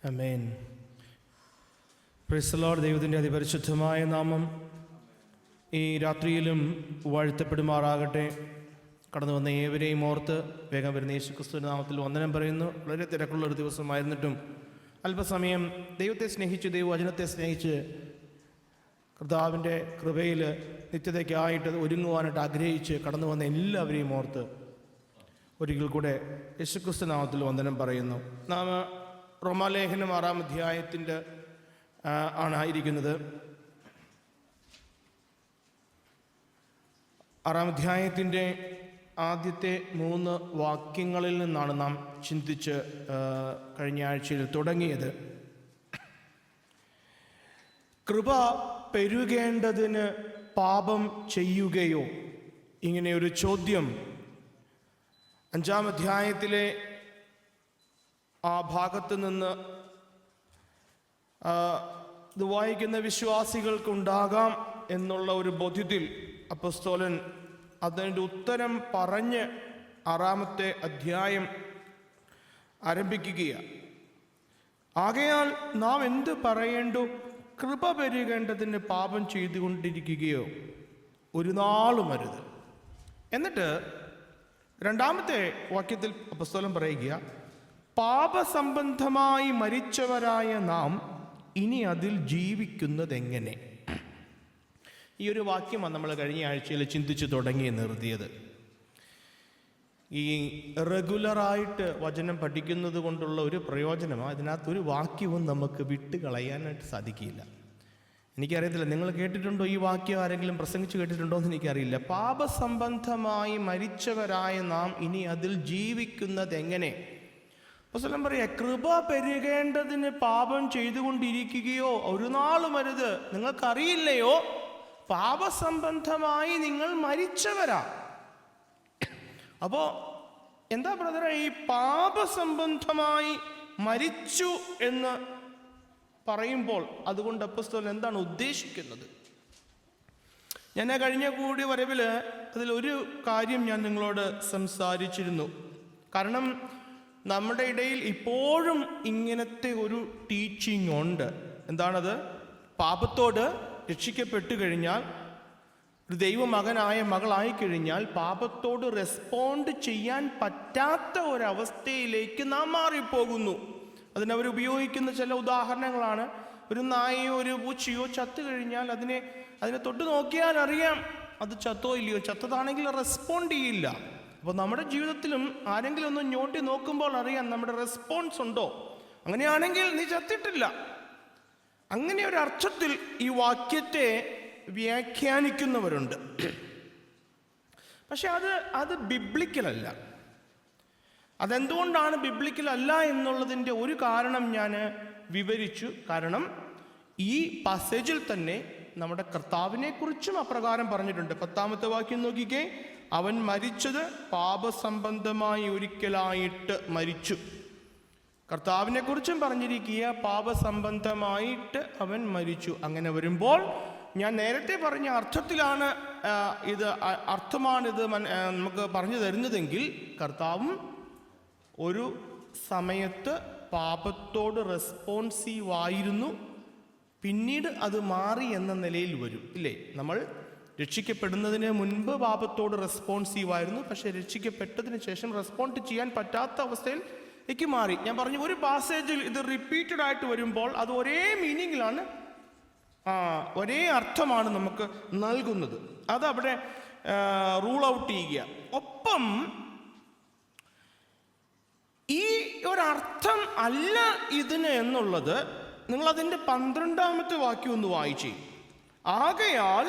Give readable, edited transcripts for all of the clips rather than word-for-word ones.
Amen. Praise the Lord. ദൈവത്തിൻ്റെ അതിപരിശുദ്ധമായ നാമം ഈ രാത്രിയിലും വാഴ്ത്തപ്പെടുമാറാകട്ടെ. കടന്നു വന്ന ഏവരെയും ഓർത്ത് വേഗം വരുന്ന യേശുക്രിസ്തുവിന്റെ നാമത്തിൽ വന്ദനം പറയുന്നു. വളരെ തിരക്കുള്ളൊരു ദിവസമായിരുന്നിട്ടും അല്പസമയം ദൈവത്തെ സ്നേഹിച്ച് ദൈവവചനത്തെ സ്നേഹിച്ച് കർത്താവിൻ്റെ കൃപയിൽ നിത്യതയ്ക്കായിട്ട് ഒരുങ്ങുവാനായിട്ട് ആഗ്രഹിച്ച് കടന്നു വന്ന എല്ലാവരെയും ഓർത്ത് ഒരിക്കൽ കൂടെ യേശുക്രിസ്തു നാമത്തിൽ വന്ദനം പറയുന്നു. നാം റോമാലേഖനം 6-ാം അധ്യായത്തിൻ്റെ ആയിരിക്കുന്നത്. 6-ാം അധ്യായത്തിൻ്റെ ആദ്യത്തെ 3 വാക്യങ്ങളിൽ നിന്നാണ് നാം ചിന്തിച്ച് കഴിഞ്ഞ ആഴ്ചയിൽ തുടങ്ങിയത്. കൃപ പെരുകേണ്ടതിന് പാപം ചെയ്യുകയോ? ഇങ്ങനെയൊരു ചോദ്യം 5-ാം അധ്യായത്തിലെ ആ ഭാഗത്ത് നിന്ന് ഇത് വായിക്കുന്ന വിശ്വാസികൾക്കുണ്ടാകാം എന്നുള്ള ഒരു ബോധ്യത്തിൽ അപ്പോസ്തലൻ അതിൻ്റെ ഉത്തരം പറഞ്ഞ് 6-ാമത്തെ അധ്യായം ആരംഭിക്കുകയാണ്. ആകയാൽ നാം എന്ത് പറയേണ്ടു? കൃപ പെരുകേണ്ടതിന് പാപം ചെയ്തുകൊണ്ടിരിക്കുകയോ? ഒരു നാളും അരുത്. എന്നിട്ട് 2-ാമത്തെ വാക്യത്തിൽ അപ്പോസ്തലൻ പറയുക, പാപസംബന്ധമായി മരിച്ചവരായ നാം ഇനി അതിൽ ജീവിക്കുന്നതെങ്ങനെ? ഈ ഒരു വാക്യമാണ് നമ്മൾ കഴിഞ്ഞ ആഴ്ചയിൽ ചിന്തിച്ച് തുടങ്ങി നിർത്തിയത്. ഈ റെഗുലറായിട്ട് വചനം പഠിക്കുന്നത് കൊണ്ടുള്ള ഒരു പ്രയോജനമാണ്. അതിനകത്തൊരു വാക്യവും നമുക്ക് വിട്ട് കളയാനായിട്ട് സാധിക്കില്ല. എനിക്കറിയത്തില്ല, നിങ്ങൾ കേട്ടിട്ടുണ്ടോ ഈ വാക്യം? ആരെങ്കിലും പ്രസംഗിച്ച് കേട്ടിട്ടുണ്ടോ എന്ന് എനിക്കറിയില്ല. പാപസംബന്ധമായി മരിച്ചവരായ നാം ഇനി അതിൽ ജീവിക്കുന്നതെങ്ങനെ? അപ്പോസ്തലൻ പറയാ, കൃപ പെരുകേണ്ടതിന് പാപം ചെയ്തുകൊണ്ടിരിക്കുകയോ? ഒരു നാളും അരുത്. നിങ്ങൾക്കറിയില്ലയോ, പാപസംബന്ധമായി നിങ്ങൾ മരിച്ചവരാ. അപ്പോ എന്താ ബ്രദറെ ഈ പാപസംബന്ധമായി മരിച്ചു എന്ന് പറയുമ്പോൾ അതുകൊണ്ട് അപ്പോസ്തലൻ എന്താണ് ഉദ്ദേശിക്കുന്നത്? ഞാൻ കഴിഞ്ഞ കൂടി വരവിൽ അതിലൊരു കാര്യം ഞാൻ നിങ്ങളോട് സംസാരിച്ചിരുന്നു. കാരണം നമ്മുടെ ഇടയിൽ ഇപ്പോഴും ഇങ്ങനത്തെ ഒരു ടീച്ചിങ് ഉണ്ട്. എന്താണത്? പാപത്തോട് രക്ഷിക്കപ്പെട്ടു കഴിഞ്ഞാൽ, ഒരു ദൈവമകനായ മകളായി കഴിഞ്ഞാൽ പാപത്തോട് റെസ്പോണ്ട് ചെയ്യാൻ പറ്റാത്ത ഒരവസ്ഥയിലേക്ക് നാം മാറിപ്പോകുന്നു. അതിനവർ ഉപയോഗിക്കുന്ന ചില ഉദാഹരണങ്ങളാണ്. ഒരു നായയോ ഒരു പൂച്ചയോ ചത്തു കഴിഞ്ഞാൽ അതിനെ തൊട്ട് നോക്കിയാൽ അറിയാം അത് ചത്തോ ഇല്ലയോ. ചത്തതാണെങ്കിൽ റെസ്പോണ്ട് ചെയ്യില്ല. അപ്പോൾ നമ്മുടെ ജീവിതത്തിലും ആരെങ്കിലും ഒന്ന് ഞോട്ടി നോക്കുമ്പോൾ അറിയാം നമ്മുടെ റെസ്പോൺസ് ഉണ്ടോ. അങ്ങനെയാണെങ്കിൽ നീ ചത്തിട്ടില്ല. അങ്ങനെ ഒരു അർത്ഥത്തിൽ ഈ വാക്യത്തെ വ്യാഖ്യാനിക്കുന്നവരുണ്ട്. പക്ഷെ അത് ബിബ്ലിക്കലല്ല. അതെന്തുകൊണ്ടാണ് ബിബ്ലിക്കൽ അല്ല എന്നുള്ളതിൻ്റെ ഒരു കാരണം ഞാൻ വിവരിച്ചു. കാരണം ഈ പാസേജിൽ തന്നെ നമ്മുടെ കർത്താവിനെ കുറിച്ചും അപ്രകാരം പറഞ്ഞിട്ടുണ്ട്. 10-ാമത്തെ വാക്യം നോക്കിക്കേ. അവൻ മരിച്ചത് പാപസംബന്ധമായി ഒരിക്കലായിട്ട് മരിച്ചു. കർത്താവിനെ കുറിച്ചും പറഞ്ഞിരിക്കുക, പാപസംബന്ധമായിട്ട് അവൻ മരിച്ചു. അങ്ങനെ വരുമ്പോൾ ഞാൻ നേരത്തെ പറഞ്ഞ അർത്ഥത്തിലാണ് അർത്ഥമാണിത് നമുക്ക് പറഞ്ഞു തരുന്നതെങ്കിൽ, കർത്താവും ഒരു സമയത്ത് പാപത്തോട് റെസ്പോൺസീവ് ആയിരുന്നു, പിന്നീട് അത് മാറി എന്ന നിലയിൽ വരും. ഇല്ലേ? നമ്മൾ രക്ഷിക്കപ്പെടുന്നതിന് മുൻപ് പാപത്തോട് റെസ്പോൺസീവ് ആയിരുന്നു, പക്ഷെ രക്ഷിക്കപ്പെട്ടതിന് ശേഷം റെസ്പോണ്ട് ചെയ്യാൻ പറ്റാത്ത അവസ്ഥയിലേക്ക് മാറി. ഞാൻ പറഞ്ഞു, ഒരു പാസേജിൽ ഇത് റിപ്പീറ്റഡ് ആയിട്ട് വരുമ്പോൾ അത് ഒരേ മീനിങ്ങിലാണ്, ഒരേ അർത്ഥമാണ് നമുക്ക് നൽകുന്നത്. അതവിടെ റൂൾ ഔട്ട് ചെയ്യുക. ഒപ്പം ഈ ഒരർത്ഥം അല്ല ഇതിന് എന്നുള്ളത് നിങ്ങളതിൻ്റെ 12-ാമത്തെ വാക്യം ഒന്ന് വായിച്ചേ. ആകയാൽ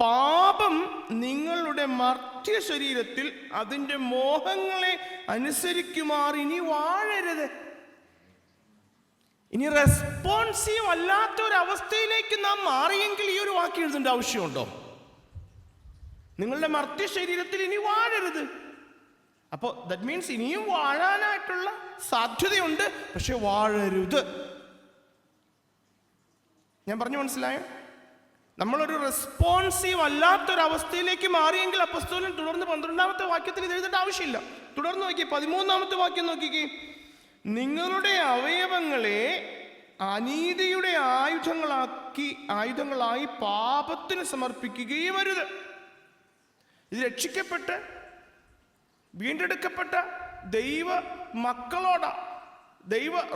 പാപം നിങ്ങളുടെ മർത്യ ശരീരത്തിൽ അതിൻ്റെ മോഹങ്ങളെ അനുസരിക്കുമാർ ഇനി വാഴരുത്. ഇനി റെസ്പോൺസീവ് അല്ലാത്ത ഒരവസ്ഥയിലേക്ക് നാം മാറിയെങ്കിൽ ഈ ഒരു വാക്യം എഴുതേണ്ട ആവശ്യമുണ്ടോ? നിങ്ങളുടെ മർത്യ ശരീരത്തിൽ ഇനി വാഴരുത്. അപ്പോൾ ദാറ്റ് മീൻസ് ഇനിയും വാഴാനായിട്ടുള്ള സാധ്യതയുണ്ട്, പക്ഷെ വാഴരുത്. ഞാൻ പറഞ്ഞു മനസ്സിലായോ? നമ്മളൊരു റെസ്പോൺസീവ് അല്ലാത്തൊരവസ്ഥയിലേക്ക് മാറിയെങ്കിൽ അപ്പോസ്തലൻ തുടർന്ന് 12-ാമത്തെ വാക്യത്തിൽ ഇത് എഴുതേണ്ട ആവശ്യമില്ല. തുടർന്ന് നോക്കി 13-ാമത്തെ വാക്യം നോക്കിക്കേ. നിങ്ങളുടെ അവയവങ്ങളെ അനീതിയുടെ ആയുധങ്ങളായി പാപത്തിന് സമർപ്പിക്കുകയും അരുത്. ഇത് രക്ഷിക്കപ്പെട്ട് വീണ്ടെടുക്കപ്പെട്ട ദൈവ മക്കളോടാ,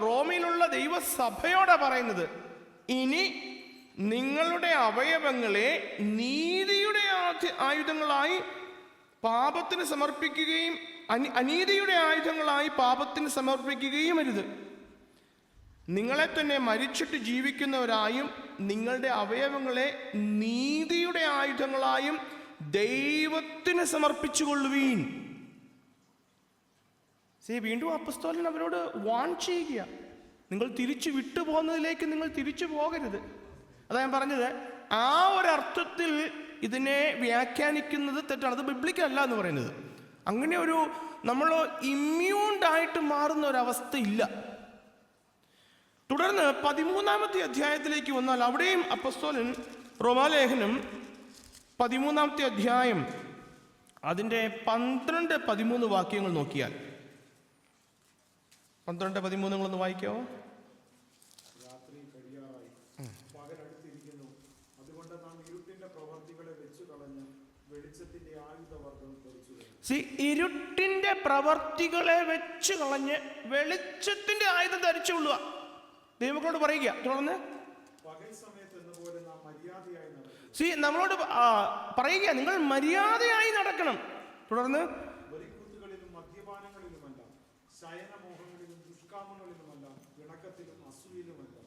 റോമിലുള്ള ദൈവസഭയോടാ പറയുന്നത്. ഇനി നിങ്ങളുടെ അവയവങ്ങളെ നീതിയുടെ ആയുധങ്ങളായി പാപത്തിന് സമർപ്പിക്കുകയും അനീതിയുടെ ആയുധങ്ങളായി പാപത്തിന് സമർപ്പിക്കുകയും അരുത്. നിങ്ങളെ തന്നെ മരിച്ചിട്ട് ജീവിക്കുന്നവരായും നിങ്ങളുടെ അവയവങ്ങളെ നീതിയുടെ ആയുധങ്ങളായും ദൈവത്തിന് സമർപ്പിച്ചുകൊള്ളുവീൻ. വീണ്ടും അപ്പസ്തോലൻ അവരോട് വാൺ ചെയ്യുക, നിങ്ങൾ തിരിച്ചു വിട്ടുപോകുന്നതിലേക്ക് നിങ്ങൾ തിരിച്ചു പോകരുത്. അതാ ഞാൻ പറഞ്ഞത്, ആ ഒരർത്ഥത്തിൽ ഇതിനെ വ്യാഖ്യാനിക്കുന്നത് തെറ്റാണ്. അത് ബിബ്ലിക്കൽ അല്ല എന്ന് പറയുന്നത്. അങ്ങനെ ഒരു നമ്മൾ ഇമ്മ്യൂൺഡായിട്ട് മാറുന്ന ഒരവസ്ഥ ഇല്ല. തുടർന്ന് 13-ാമത്തെ അധ്യായത്തിലേക്ക് വന്നാൽ അവിടെയും അപ്പസ്തോലൻ റോമാലേഖനം 13-ാമത്തെ അധ്യായം അതിൻ്റെ 12-13 വാക്യങ്ങൾ നോക്കിയാൽ, 12-13 നിങ്ങളൊന്ന് വായിക്കാവോ? രാത്രി കഴിയാറായി, പകലടുത്തിരിക്കുന്നു. അതുകൊണ്ട് നാം ഇരുട്ടിന്റെ പ്രവർത്തികളെ വെച്ചു കളഞ്ഞ് വെളിച്ചത്തിന്റെ ആയുധവർഗ്ഗം ധരിച്ചു. ഇരുട്ടിന്റെ പ്രവർത്തികളെ വെച്ച് കളഞ്ഞ് വെളിച്ചത്തിന്റെ ആയുധം ധരിച്ചുകൊള്ളുക. ദൈവങ്ങളോട് പറയുക. തുടർന്ന് പകൽ സമയത്ത് എന്ന പോലെ നാം മര്യാദയായി നടക്കും. നമ്മളോട് പറയുക, നിങ്ങൾ മര്യാദയായി നടക്കണം. തുടർന്ന് വെറിക്കൂത്തുകളിലും മദ്യപാനങ്ങളിലുമല്ല, ശയനമോഹങ്ങളിലും ദുഷ്കാമങ്ങളിലുമല്ല, ഇണക്കത്തിലും അസൂയയിലുമല്ല,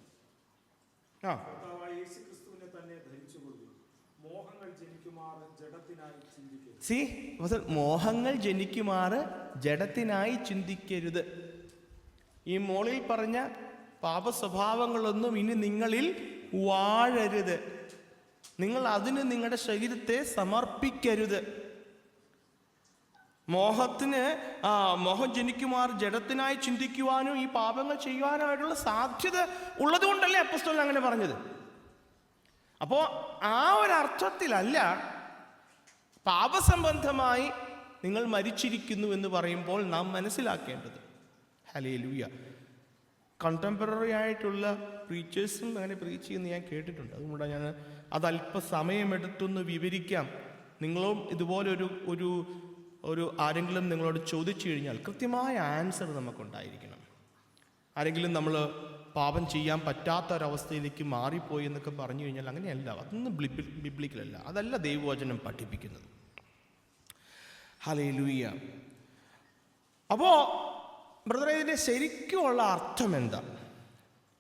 കർത്താവായ യേശുക്രിസ്തുവിനെ തന്നെ ധരിച്ചുകൊള്ളുക. മോഹങ്ങൾ ജനിക്കുമാറ് ജഡത്തിനായി ചിന്തിക്കരുത്. മോഹങ്ങൾ ജനിക്കുമാറ് ജഡത്തിനായി ചിന്തിക്കരുത്. ഈ മോളിൽ പറഞ്ഞ പാപ സ്വഭാവങ്ങളൊന്നും ഇനി നിങ്ങളിൽ വാഴരുത്. നിങ്ങൾ അതിന് നിങ്ങളുടെ ശരീരത്തെ സമർപ്പിക്കരുത്. മോഹം ജനിക്കുമാർ ജഡത്തിനായി ചിന്തിക്കുവാനും ഈ പാപങ്ങൾ ചെയ്യുവാനായിട്ടുള്ള സാധ്യത ഉള്ളത് കൊണ്ടല്ലേ അപ്പോസ്തലൻ അങ്ങനെ പറഞ്ഞത്. അപ്പോൾ ആ ഒരർത്ഥത്തിലല്ല പാപസംബന്ധമായി നിങ്ങൾ മരിച്ചിരിക്കുന്നു എന്ന് പറയുമ്പോൾ നാം മനസ്സിലാക്കേണ്ടത്. ഹല്ലേലൂയ. കണ്ടംപററി ആയിട്ടുള്ള പ്രീച്ചേഴ്സും അങ്ങനെ പ്രീച്ച് ചെയ്യുന്ന ഞാൻ കേട്ടിട്ടുണ്ട്. അതുകൊണ്ട് ഞാൻ അതല്പസമയമെടുത്തൊന്ന് വിവരിക്കാം. നിങ്ങളും ഇതുപോലെ ഒരു ആരെങ്കിലും നിങ്ങളോട് ചോദിച്ചു കഴിഞ്ഞാൽ കൃത്യമായ ആൻസർ നമുക്കുണ്ടായിരിക്കണം. ആരെങ്കിലും നമ്മൾ പാപം ചെയ്യാൻ പറ്റാത്തൊരവസ്ഥയിലേക്ക് മാറിപ്പോയി എന്നൊക്കെ പറഞ്ഞു കഴിഞ്ഞാൽ അങ്ങനെയല്ല. അതൊന്നും ബിബ്ലിക്കലല്ല. അതല്ല ദൈവവചനം പഠിപ്പിക്കുന്നത്. ഹല്ലേലൂയ. അപ്പോൾ ബ്രദറെ, ഇതിൻ്റെ ശരിക്കുമുള്ള അർത്ഥം എന്താ?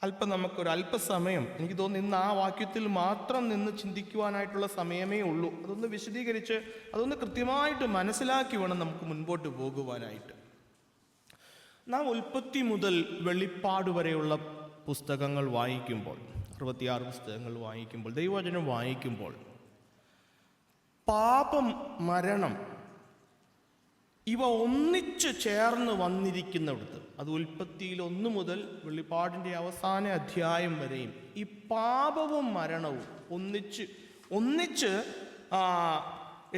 അല്പസമയം, എനിക്ക് തോന്നുന്നു ഇന്ന് ആ വാക്യത്തിൽ മാത്രം നിന്ന് ചിന്തിക്കുവാനായിട്ടുള്ള സമയമേ ഉള്ളൂ. അതൊന്ന് വിശദീകരിച്ച് അതൊന്ന് കൃത്യമായിട്ട് മനസ്സിലാക്കി വേണം നമുക്ക് മുൻപോട്ട് പോകുവാനായിട്ട്. നാം ഉൽപ്പത്തി മുതൽ വെളിപ്പാട് വരെയുള്ള പുസ്തകങ്ങൾ വായിക്കുമ്പോൾ, 66 പുസ്തകങ്ങൾ വായിക്കുമ്പോൾ, ദൈവവചനം വായിക്കുമ്പോൾ, പാപം, മരണം ഇവ ഒന്നിച്ച് ചേർന്ന് വന്നിരിക്കുന്നിടത്ത്, അത് ഉൽപ്പത്തിയിൽ 1 മുതൽ വെളിപ്പാടിൻ്റെ അവസാന അധ്യായം വരെയും ഈ പാപവും മരണവും ഒന്നിച്ച്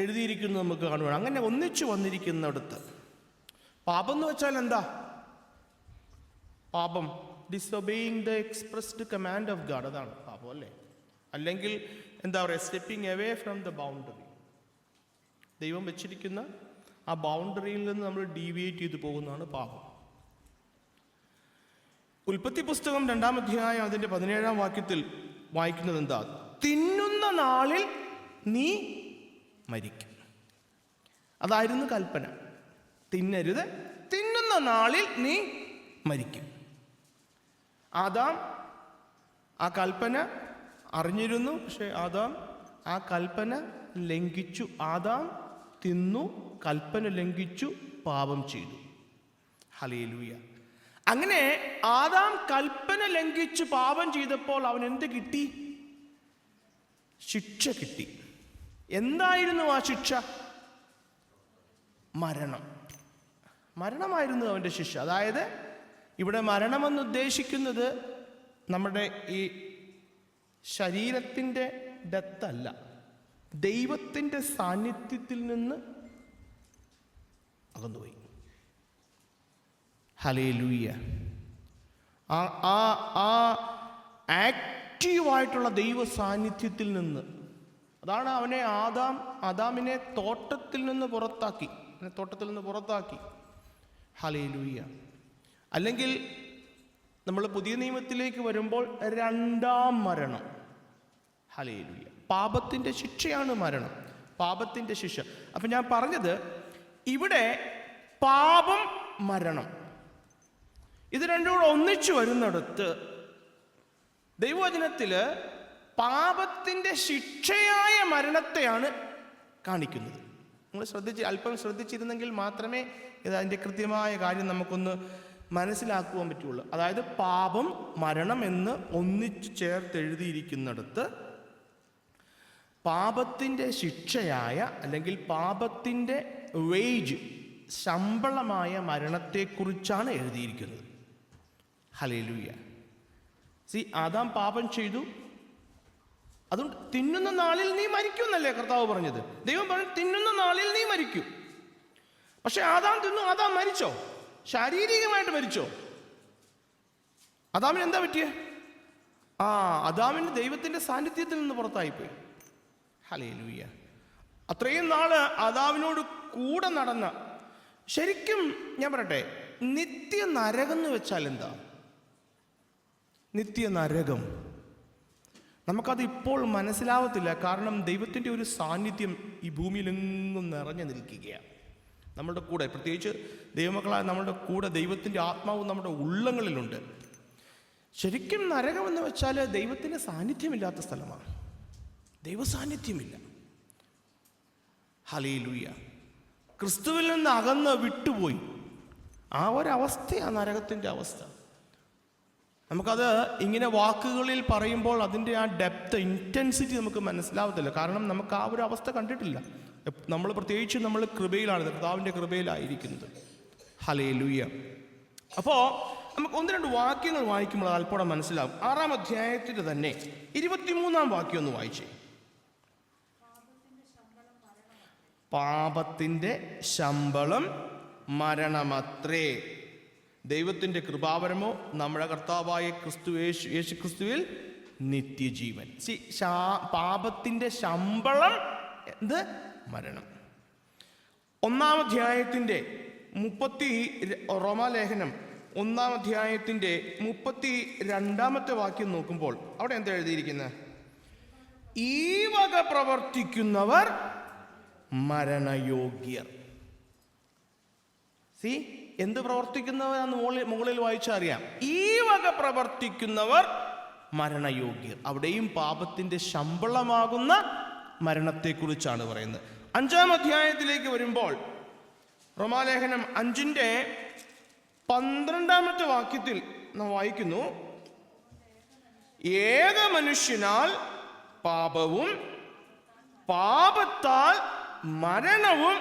എഴുതിയിരിക്കുന്നത് നമുക്ക് കാണുവാണ്. അങ്ങനെ ഒന്നിച്ച് വന്നിരിക്കുന്നിടത്ത് പാപം എന്ന് വെച്ചാൽ എന്താ? പാപം disobeying the expressed command of God, അതാണ് പാപം അല്ലേ? അല്ലെങ്കിൽ എന്താ പറയുക, stepping away from the boundary. ദൈവം വെച്ചിരിക്കുന്ന ആ ബൗണ്ടറിയിൽ നിന്ന് നമ്മൾ ഡീവിയേറ്റ് ചെയ്തു പോകുന്നതാണ് പാപം. ഉൽപ്പത്തി പുസ്തകം 2-ാം അധ്യായം അതിൻ്റെ 17-ാം വാക്യത്തിൽ വായിക്കുന്നത് എന്താ? തിന്നുന്ന നാളിൽ നീ മരിക്കും. അതായിരുന്നു കൽപ്പന. തിന്നരുത്, തിന്നുന്ന നാളിൽ നീ മരിക്കും. ആദാം ആ കൽപ്പന അറിഞ്ഞിരുന്നു, പക്ഷെ ആദാം ആ കൽപ്പന ലംഘിച്ചു. ആദാം തിന്നു, കൽപ്പന ലംഘിച്ചു, പാപം ചെയ്തു. ഹല്ലേലൂയ. അങ്ങനെ ആദാം കൽപ്പന ലംഘിച്ചു പാപം ചെയ്തപ്പോൾ അവൻ എന്ത് കിട്ടി? ശിക്ഷ കിട്ടി. എന്തായിരുന്നു ആ ശിക്ഷ? മരണമായിരുന്നു അവൻ്റെ ശിക്ഷ. അതായത് ഇവിടെ മരണമെന്ന് ഉദ്ദേശിക്കുന്നത് നമ്മുടെ ഈ ശരീരത്തിൻ്റെ ഡെത്തല്ല, ദൈവത്തിൻ്റെ സാന്നിധ്യത്തിൽ നിന്ന് അകന്നുപോയി. ഹല്ലേലൂയ. ആ ആക്റ്റീവായിട്ടുള്ള ദൈവ സാന്നിധ്യത്തിൽ നിന്ന്, അതാണ് ആദാമിനെ തോട്ടത്തിൽ നിന്ന് പുറത്താക്കി. ഹല്ലേലൂയ. അല്ലെങ്കിൽ നമ്മൾ പുതിയ നിയമത്തിലേക്ക് വരുമ്പോൾ രണ്ടാം മരണം. ഹല്ലേലൂയ. പാപത്തിൻ്റെ ശിക്ഷയാണ് മരണം, പാപത്തിൻ്റെ ശിക്ഷ. അപ്പം ഞാൻ പറഞ്ഞത്, ഇവിടെ പാപം, മരണം, ഇത് രണ്ടും കൂടെ ഒന്നിച്ചു വരുന്നിടത്ത് ദൈവവചനത്തിൽ പാപത്തിൻ്റെ ശിക്ഷയായ മരണത്തെയാണ് കാണിക്കുന്നത്. നിങ്ങൾ അല്പം ശ്രദ്ധിച്ചിരുന്നെങ്കിൽ മാത്രമേ അതിൻ്റെ കൃത്യമായ കാര്യം നമുക്കൊന്ന് മനസ്സിലാക്കുവാൻ പറ്റുള്ളൂ. അതായത് പാപം, മരണം എന്ന് ഒന്നിച്ചു ചേർത്തെഴുതിയിരിക്കുന്നിടത്ത് പാപത്തിൻ്റെ ശിക്ഷയായ അല്ലെങ്കിൽ പാപത്തിൻ്റെ വേജ്, ശമ്പളമായ മരണത്തെക്കുറിച്ചാണ് എഴുതിയിരിക്കുന്നത്. ഹല്ലേലൂയ. ആദാം പാപം ചെയ്തു, അതുകൊണ്ട് തിന്നുന്ന നാളിൽ നീ മരിക്കും എന്നല്ലേ കർത്താവ് പറഞ്ഞത്. ദൈവം പറഞ്ഞു തിന്നുന്ന നാളിൽ നീ മരിക്കും. പക്ഷെ ആദാം തിന്നു, ആദാം മരിച്ചോ? ശാരീരികമായിട്ട് മരിച്ചോ? ആദാമിന് എന്താ പറ്റിയേ? ആദാമിന് ദൈവത്തിന്റെ സാന്നിധ്യത്തിൽ നിന്ന് പുറത്തായിപ്പോയി. ഹല്ലേലൂയ. അത്രയും നാള് ആദാമിനോട് കൂടെ നടന്ന, ശരിക്കും ഞാൻ പറയട്ടെ, നിത്യ നരകം എന്ന് വെച്ചാൽ എന്താ? നിത്യ നരകം നമുക്കത് ഇപ്പോൾ മനസ്സിലാവത്തില്ല. കാരണം ദൈവത്തിൻ്റെ ഒരു സാന്നിധ്യം ഈ ഭൂമിയിലെങ്ങും നിറഞ്ഞു നിൽക്കുകയാണ് നമ്മുടെ കൂടെ. പ്രത്യേകിച്ച് ദൈവമക്കളായ നമ്മുടെ കൂടെ ദൈവത്തിൻ്റെ ആത്മാവ് നമ്മുടെ ഉള്ളങ്ങളിലുണ്ട്. ശരിക്കും നരകം എന്ന് വെച്ചാൽ ദൈവത്തിൻ്റെ സാന്നിധ്യമില്ലാത്ത സ്ഥലമാണ്, ദൈവ സാന്നിധ്യമില്ല. ഹല്ലേലൂയ. ക്രിസ്തുവിൽ നിന്ന് അകന്ന് വിട്ടുപോയി, ആ ഒരവസ്ഥയാണ് നരകത്തിൻ്റെ അവസ്ഥ. നമുക്കത് ഇങ്ങനെ വാക്കുകളിൽ പറയുമ്പോൾ അതിൻ്റെ ആ ഡെപ്ത്, ഇൻറ്റൻസിറ്റി നമുക്ക് മനസ്സിലാവത്തില്ല. കാരണം നമുക്ക് ആ ഒരു അവസ്ഥ കണ്ടിട്ടില്ല. നമ്മൾ പ്രത്യേകിച്ച് നമ്മൾ കൃപയിലാണ്, കർത്താവിൻ്റെ കൃപയിലായിരിക്കുന്നത്. ഹല്ലേലൂയ. അപ്പോൾ നമുക്ക് ഒന്ന് രണ്ട് വാക്യങ്ങൾ വായിക്കുമ്പോൾ അല്പം മനസ്സിലാവും. 6-ാം അധ്യായത്തിൻ്റെ തന്നെ 23-ാം വാക്യം ഒന്ന് വായിച്ചേ. പാപത്തിൻ്റെ ശമ്പളം മരണമത്രേ, ദൈവത്തിൻ്റെ കൃപാവരമോ നമ്മുടെ കർത്താവായ യേശു ക്രിസ്തുവിൽ നിത്യജീവൻ. പാപത്തിൻ്റെ ശമ്പളം എന്ത്? മരണം. 1-ാം അധ്യായത്തിൻ്റെ റോമാലേഖനം 1-ാം അധ്യായത്തിൻ്റെ 32-ാമത്തെ വാക്യം നോക്കുമ്പോൾ അവിടെ എന്താ എഴുതിയിരിക്കുന്നത്? ഈ വക പ്രവർത്തിക്കുന്നവർ മരണയോഗ്യർ. എന്ത് പ്രവർത്തിക്കുന്നവരാന്ന് മുകളിൽ വായിച്ചറിയാം. ഈ വക പ്രവർത്തിക്കുന്നവർ മരണയോഗ്യർ. അവിടെയും പാപത്തിന്റെ ശമ്പളമാകുന്ന മരണത്തെക്കുറിച്ചാണ് പറയുന്നത്. 5-ാം അധ്യായത്തിലേക്ക് വരുമ്പോൾ റോമാലേഖനം 5-ന്റെ 12-ാമത്തെ വാക്യത്തിൽ നാം വായിക്കുന്നു, ഏക മനുഷ്യനാൽ പാപവും പാപത്താൽ മരണവും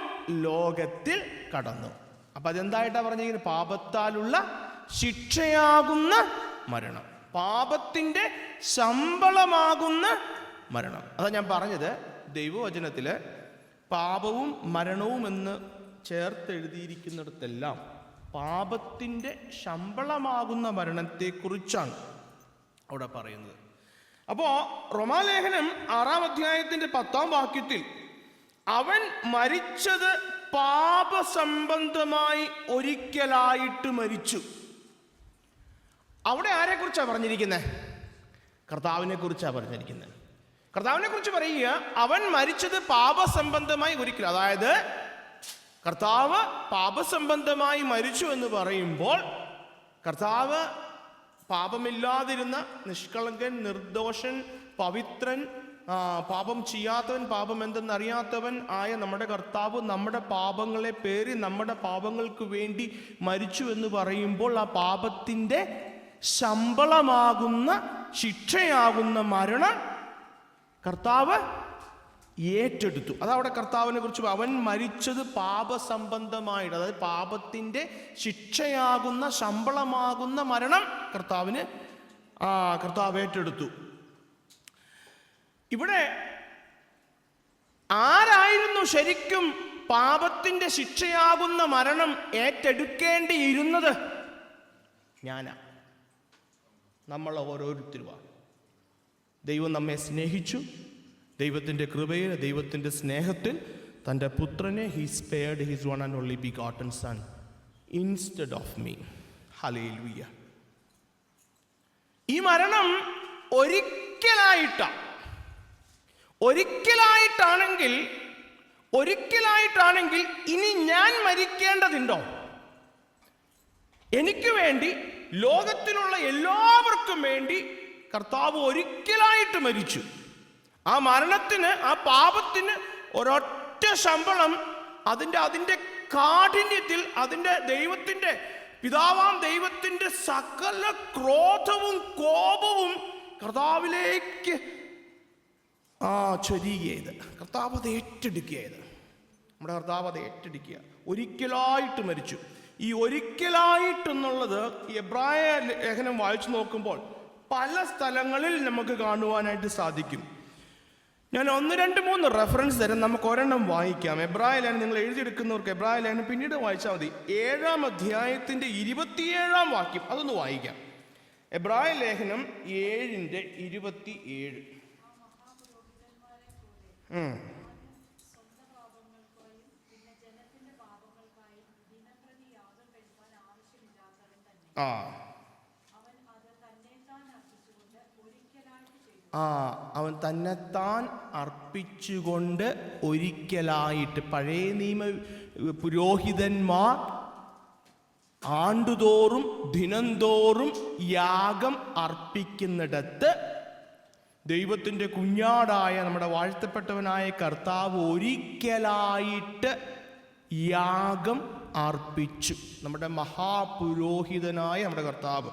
ലോകത്തിൽ കടന്നു. അപ്പൊ അതെന്തായിട്ടാ പറഞ്ഞിരിക്കുന്നത്? പാപത്താലുള്ള ശിക്ഷയാകുന്ന മരണം, പാപത്തിന്റെ ശമ്പളമാകുന്ന മരണം. അതാ ഞാൻ പറഞ്ഞത്, ദൈവവചനത്തില് പാപവും മരണവും എന്ന് ചേർത്തെഴുതിയിരിക്കുന്നിടത്തെല്ലാം പാപത്തിന്റെ ശമ്പളമാകുന്ന മരണത്തെക്കുറിച്ചാണ് അവിടെ പറയുന്നത്. അപ്പോ റോമാലേഖനം 6-ാം അധ്യായത്തിന്റെ 10-ാം വാക്യത്തിൽ അവൻ മരിച്ചത് പാപസംബന്ധമായി ഒരിക്കലായിട്ട് മരിച്ചു. അവിടെ ആരെക്കുറിച്ചാണ് പറഞ്ഞിരിക്കുന്നത്? കർത്താവിനെ കുറിച്ചാണ് പറഞ്ഞിരിക്കുന്നത്. കർത്താവിനെ കുറിച്ച് പറയുക, അവൻ മരിച്ചത് പാപസംബന്ധമായി ഒരിക്കൽ. അതായത് കർത്താവ് പാപസംബന്ധമായി മരിച്ചു എന്ന് പറയുമ്പോൾ കർത്താവ് പാപമില്ലാതിരുന്ന നിഷ്കളങ്കൻ, നിർദോഷൻ, പവിത്രൻ, പാപം ചെയ്യാത്തവൻ, പാപം എന്തെന്നറിയാത്തവൻ ആയ നമ്മുടെ കർത്താവ് നമ്മുടെ പാപങ്ങളെ പേറി നമ്മുടെ പാപങ്ങൾക്ക് വേണ്ടി മരിച്ചു എന്ന് പറയുമ്പോൾ ആ പാപത്തിൻ്റെ ശമ്പളമാകുന്ന ശിക്ഷയാകുന്ന മരണം കർത്താവ് ഏറ്റെടുത്തു. അതവിടെ കർത്താവിനെ കുറിച്ച് അവൻ മരിച്ചത് പാപസംബന്ധമായിട്ട്, അതായത് പാപത്തിൻ്റെ ശിക്ഷയാകുന്ന ശമ്പളമാകുന്ന മരണം കർത്താവ് ഏറ്റെടുത്തു. ഇവിടെ ആരായിരുന്നു ശരിക്കും പാപത്തിന്റെ ശിക്ഷയാകുന്ന മരണം ഏറ്റെടുക്കേണ്ടിയിരുന്നത്? ഞാനാ, നമ്മൾ ഓരോരുത്തരുമാണ്. ദൈവം നമ്മെ സ്നേഹിച്ചു. ദൈവത്തിൻ്റെ കൃപയിൽ, ദൈവത്തിൻ്റെ സ്നേഹത്തിൽ തൻ്റെ പുത്രനെ he spared his one and only begotten sun instead of me. Hallelujah. ഈ മരണം ഒരിക്കലായിട്ടാണെങ്കിൽ ഇനി ഞാൻ മരിക്കേണ്ടതുണ്ടോ? എനിക്ക് വേണ്ടി, ലോകത്തിലുള്ള എല്ലാവർക്കും വേണ്ടി കർത്താവ് ഒരിക്കലായിട്ട് മരിച്ചു. ആ മരണത്തിന്, ആ പാപത്തിന് ഒരൊറ്റ ശമ്പളം, അതിൻ്റെ കാഠിന്യത്തിൽ, അതിൻ്റെ ദൈവത്തിൻ്റെ, പിതാവാം ദൈവത്തിൻ്റെ സകല ക്രോധവും കോപവും കർത്താവിലേക്ക് ചൊരിയുകയത്. കർത്താവ് അത് ഏറ്റെടുക്കുകയത്. നമ്മുടെ കർത്താവ് അത് ഏറ്റെടുക്കുക. ഒരിക്കലായിട്ട് മരിച്ചു. ഈ ഒരിക്കലായിട്ടെന്നുള്ളത് എബ്രായ ലേഖനം വായിച്ചു നോക്കുമ്പോൾ പല സ്ഥലങ്ങളിൽ നമുക്ക് കാണുവാനായിട്ട് സാധിക്കും. ഞാൻ 1, 2, 3 റെഫറൻസ് തരാം. നമുക്ക് ഒരെണ്ണം വായിക്കാം. എബ്രായ ലേഖനം നിങ്ങൾ എഴുതിയെടുക്കുന്നവർക്ക് എബ്രായ ലേഖനം പിന്നീട് വായിച്ചാൽ മതി. 7-ാം അധ്യായത്തിൻ്റെ 27-ാം വാക്യം അതൊന്ന് വായിക്കാം. എബ്രായ ലേഖനം 7:27. അവൻ തന്നെത്താൻ അർപ്പിച്ചുകൊണ്ട് ഒരിക്കലായിട്ട്. പഴയ നിയമ പുരോഹിതന്മാർ ആണ്ടുതോറും ദിനംതോറും യാഗം അർപ്പിക്കുന്നിടത്ത് ദൈവത്തിൻ്റെ കുഞ്ഞാടായ നമ്മുടെ വാഴ്ത്തപ്പെട്ടവനായ കർത്താവ് ഒരിക്കലായിട്ട് യാഗം അർപ്പിച്ചു. നമ്മുടെ മഹാപുരോഹിതനായ നമ്മുടെ കർത്താവ്.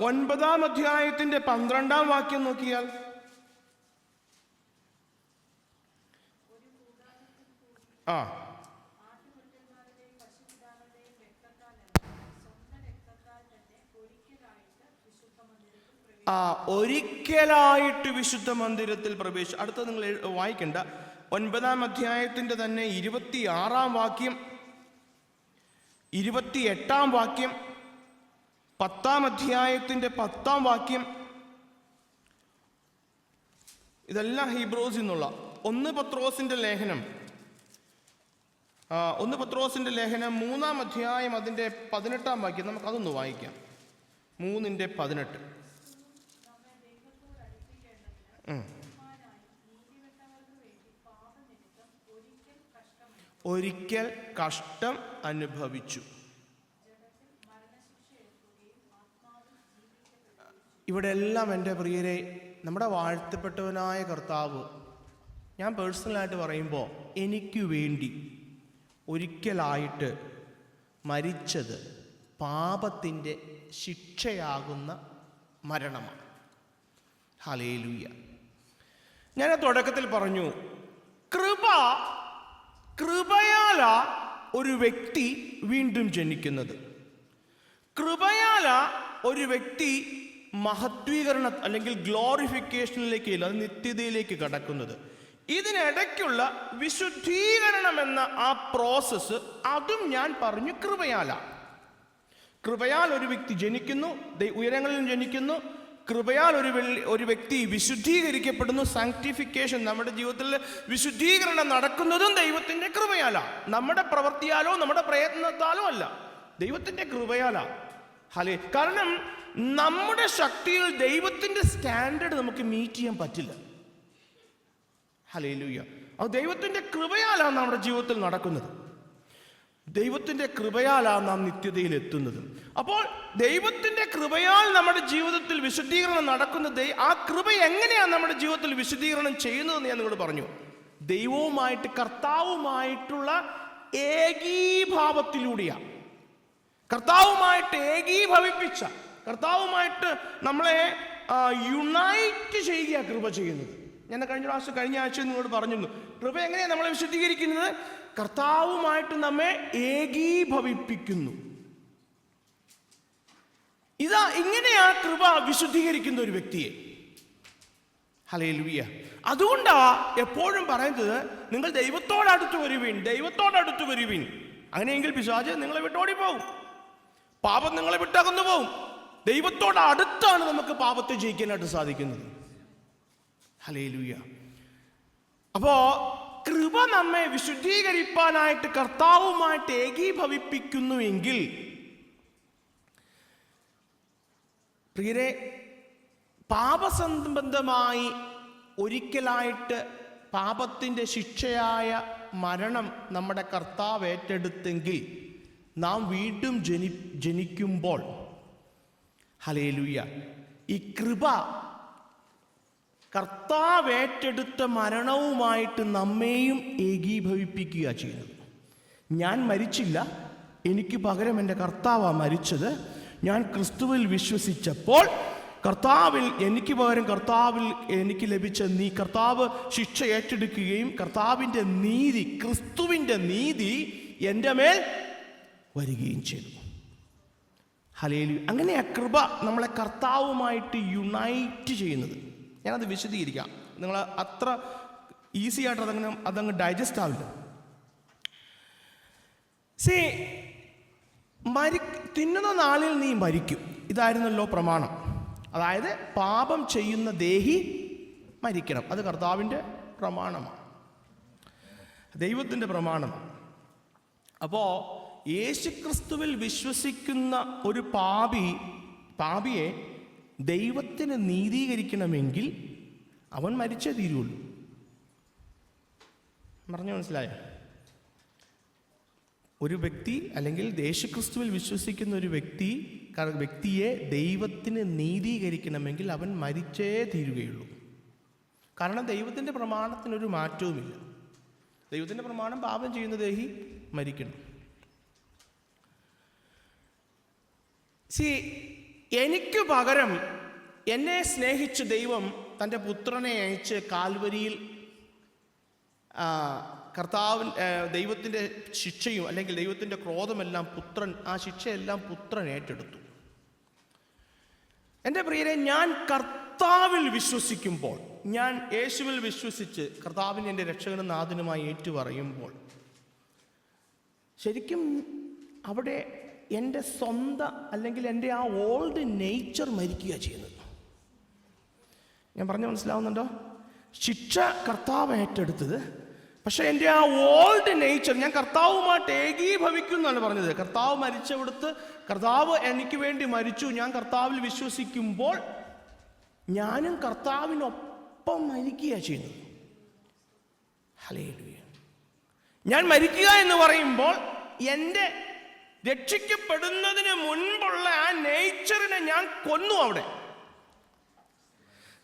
9-ാം അധ്യായത്തിൻ്റെ 12-ാം വാക്യം നോക്കിയാൽ, ഒരിക്കലായിട്ട് വിശുദ്ധ മന്ദിരത്തിൽ പ്രവേശിച്ചു. അടുത്ത നിങ്ങൾ വായിക്കണ്ട. 9-ാം അധ്യായത്തിൻ്റെ തന്നെ 26-ാം വാക്യം, 28-ാം വാക്യം, 10-ാം അധ്യായത്തിൻ്റെ 10-ാം വാക്യം, ഇതെല്ലാം ഹീബ്രോസിൽ നിന്നുള്ള. 1 പത്രോസിൻ്റെ ലേഖനം 3-ാം അധ്യായം അതിൻ്റെ 18-ാം വാക്യം നമുക്കതൊന്ന് വായിക്കാം. 3:18. ഒരിക്കൽ കഷ്ടം അനുഭവിച്ചു. ഇവിടെ എല്ലാം എൻ്റെ പ്രിയരെ, നമ്മുടെ വാഴ്ത്തപ്പെട്ടവനായ കർത്താവ്, ഞാൻ പേഴ്സണലായിട്ട് പറയുമ്പോൾ എനിക്ക് വേണ്ടി ഒരിക്കലായിട്ട് മരിച്ചത് പാപത്തിൻ്റെ ശിക്ഷയാകുന്ന മരണമാണ്. ഹല്ലേലൂയ. ഞാൻ തുടക്കത്തിൽ പറഞ്ഞു, കൃപയാല ഒരു വ്യക്തി വീണ്ടും ജനിക്കുന്നത്. കൃപയാല ഒരു വ്യക്തി മഹത്വീകരണ അല്ലെങ്കിൽ ഗ്ലോറിഫിക്കേഷനിലേക്ക്, അത് നിത്യതയിലേക്ക് കടക്കുന്നത്. ഇതിനിടയ്ക്കുള്ള വിശുദ്ധീകരണം എന്ന ആ പ്രോസസ്സ്, അതും ഞാൻ പറഞ്ഞു കൃപയാൽ ഒരു വ്യക്തി ജനിക്കുന്നു, ഉയരങ്ങളിൽ ജനിക്കുന്നു. കൃപയാൽ ഒരു വ്യക്തി വിശുദ്ധീകരിക്കപ്പെടുന്നു. സാങ്ക്ടിഫിക്കേഷൻ, നമ്മുടെ ജീവിതത്തിൽ വിശുദ്ധീകരണം നടക്കുന്നതും ദൈവത്തിൻ്റെ കൃപയാലാണ്. നമ്മുടെ പ്രവൃത്തിയാലോ നമ്മുടെ പ്രയത്നത്താലോ അല്ല, ദൈവത്തിൻ്റെ കൃപയാലാണ്. കാരണം നമ്മുടെ ശക്തിയിൽ ദൈവത്തിൻ്റെ സ്റ്റാൻഡേർഡ് നമുക്ക് മീറ്റ് ചെയ്യാൻ പറ്റില്ല. ഹല്ലേലൂയ. അത് ദൈവത്തിൻ്റെ കൃപയാലാണ് നമ്മുടെ ജീവിതത്തിൽ നടക്കുന്നത്. ദൈവത്തിൻ്റെ കൃപയാലാണ് നാം നിത്യതയിൽ എത്തുന്നത്. അപ്പോൾ ദൈവത്തിൻ്റെ കൃപയാൽ നമ്മുടെ ജീവിതത്തിൽ വിശുദ്ധീകരണം നടക്കുന്നത്. ആ കൃപ എങ്ങനെയാണ് നമ്മുടെ ജീവിതത്തിൽ വിശുദ്ധീകരണം ചെയ്യുന്നതെന്ന് ഞാൻ നിങ്ങളോട് പറഞ്ഞു. ദൈവവുമായിട്ട്, കർത്താവുമായിട്ടുള്ള ഏകീഭാവത്തിലൂടെയാണ്. കർത്താവുമായിട്ട് ഏകീഭവിപ്പിച്ച, കർത്താവുമായിട്ട് നമ്മളെ യുണൈറ്റ് ചെയ്യുക കൃപ ചെയ്യുന്നത്. ഞാൻ കഴിഞ്ഞ ആഴ്ച നിങ്ങളോട് പറഞ്ഞിരുന്നു, കൃപ എങ്ങനെയാണ് നമ്മളെ വിശുദ്ധീകരിക്കുന്നത്? കർത്താവുമായിട്ട് നമ്മെ ഏകീഭവിപ്പിക്കുന്നു. ഇങ്ങനെയാ കൃപ വിശുദ്ധീകരിക്കുന്ന ഒരു വ്യക്തിയെ. ഹല്ലേലൂയ. അതുകൊണ്ടാ എപ്പോഴും പറയുന്നത്, നിങ്ങൾ ദൈവത്തോടടുത്ത് വരുവീൻ. അങ്ങനെയെങ്കിൽ പിശാച് നിങ്ങളെ വിട്ടോടിപ്പോകും. പാപം നിങ്ങളെ വിട്ടകന്നു പോവും. ദൈവത്തോട് അടുത്താണ് നമുക്ക് പാപത്തെ ജയിക്കാനായിട്ട് സാധിക്കുന്നത്. ഹല്ലേലൂയ. അപ്പോ കൃപ നമ്മെ വിശുദ്ധീകരിപ്പാനായിട്ട് കർത്താവുമായിട്ട് ഏകീഭവിപ്പിക്കുന്നുവെങ്കിൽ പ്രിയരെ, പാപസംബന്ധമായി ഒരിക്കലായിട്ട് പാപത്തിൻ്റെ ശിക്ഷയായ മരണം നമ്മുടെ കർത്താവ് ഏറ്റെടുത്തെങ്കിൽ നാം വീണ്ടും ജനിക്കുമ്പോൾ ഹല്ലേലൂയ, ഈ കൃപ കർത്താവ് ഏറ്റെടുത്ത മരണവുമായിട്ട് നമ്മെയും ഏകീഭവിപ്പിക്കുക ചെയ്യുന്നത്. ഞാൻ മരിച്ചില്ല, എനിക്ക് പകരം എൻ്റെ കർത്താവാണ് മരിച്ചത്. ഞാൻ ക്രിസ്തുവിൽ വിശ്വസിച്ചപ്പോൾ കർത്താവിൽ എനിക്ക് പകരം കർത്താവിൽ എനിക്ക് ലഭിച്ച കർത്താവ് ശിക്ഷ ഏറ്റെടുക്കുകയും കർത്താവിൻ്റെ നീതി, ക്രിസ്തുവിൻ്റെ നീതി എൻ്റെ മേൽ വരികയും ചെയ്തു. ഹല്ലേലൂയ. അങ്ങനെ ആ കൃപ നമ്മളെ കർത്താവുമായിട്ട് യുണൈറ്റ് ചെയ്യുന്നത്. ഞാനത് വിശദീകരിക്കാം. നിങ്ങൾ അത്ര ഈസി ആയിട്ട് അതങ്ങ് ഡൈജസ്റ്റ് ആവില്ല. തിന്നുന്ന നാളിൽ നീ മരിക്കും, ഇതായിരുന്നല്ലോ പ്രമാണം. അതായത് പാപം ചെയ്യുന്ന ദേഹി മരിക്കണം. അത് കർത്താവിൻ്റെ പ്രമാണമാണ്, ദൈവത്തിൻ്റെ പ്രമാണമാണ്. അപ്പോൾ യേശുക്രിസ്തുവിൽ വിശ്വസിക്കുന്ന ഒരു പാപിയെ ദൈവത്തിന് നീതീകരിക്കണമെങ്കിൽ അവൻ മരിച്ചേ തീരുള്ളൂ. പറഞ്ഞു മനസ്സിലായോ? ഒരു വ്യക്തി അല്ലെങ്കിൽ യേശുക്രിസ്തുവിൽ വിശ്വസിക്കുന്ന ഒരു വ്യക്തിയെ ദൈവത്തിന് നീതീകരിക്കണമെങ്കിൽ അവൻ മരിച്ചേ തീരുകയുള്ളൂ. കാരണം ദൈവത്തിൻ്റെ പ്രമാണത്തിനൊരു മാറ്റവുമില്ല. ദൈവത്തിൻ്റെ പ്രമാണം പാപം ചെയ്യുന്ന ദേഹി മരിക്കണം. എനിക്ക് പകരം എന്നെ സ്നേഹിച്ച ദൈവം തൻ്റെ പുത്രനെ അയച്ച് കാൽവരിയിൽ ദൈവത്തിൻ്റെ ശിക്ഷയും അല്ലെങ്കിൽ ദൈവത്തിൻ്റെ ക്രോധമെല്ലാം ആ ശിക്ഷയെല്ലാം പുത്രൻ ഏറ്റെടുത്തു. എൻ്റെ പ്രിയരെ, ഞാൻ കർത്താവിൽ വിശ്വസിക്കുമ്പോൾ, ഞാൻ യേശുവിൽ വിശ്വസിച്ച് കർത്താവിനെ എൻ്റെ രക്ഷകനും നാഥനുമായി ഏറ്റുപറയുമ്പോൾ ശരിക്കും അവിടെ എൻ്റെ സ്വന്തം അല്ലെങ്കിൽ എൻ്റെ ആ ഓൾഡ് നേച്ചർ മരിക്കുക ചെയ്യുന്നത്. ഞാൻ പറഞ്ഞു മനസ്സിലാവുന്നുണ്ടോ? ശിക്ഷ കർത്താവ് ഏറ്റെടുത്തത്, പക്ഷെ എൻ്റെ ആ ഓൾഡ് നേച്ചർ, ഞാൻ കർത്താവുമായിട്ട് ഏകീഭവിക്കുന്നതാണ് പറഞ്ഞത്. കർത്താവ് മരിച്ചവിടുത്ത് കർത്താവ് എനിക്ക് വേണ്ടി മരിച്ചു, ഞാൻ കർത്താവിൽ വിശ്വസിക്കുമ്പോൾ ഞാനും കർത്താവിനൊപ്പം മരിക്കുക ചെയ്യുന്നത്. ഹല്ലേലൂയ. ഞാൻ മരിക്കുക എന്ന് പറയുമ്പോൾ എൻ്റെ രക്ഷിക്കപ്പെടുന്നതിന് മുൻപുള്ള ആ നേച്ചറിനെ ഞാൻ കൊന്നു അവിടെ.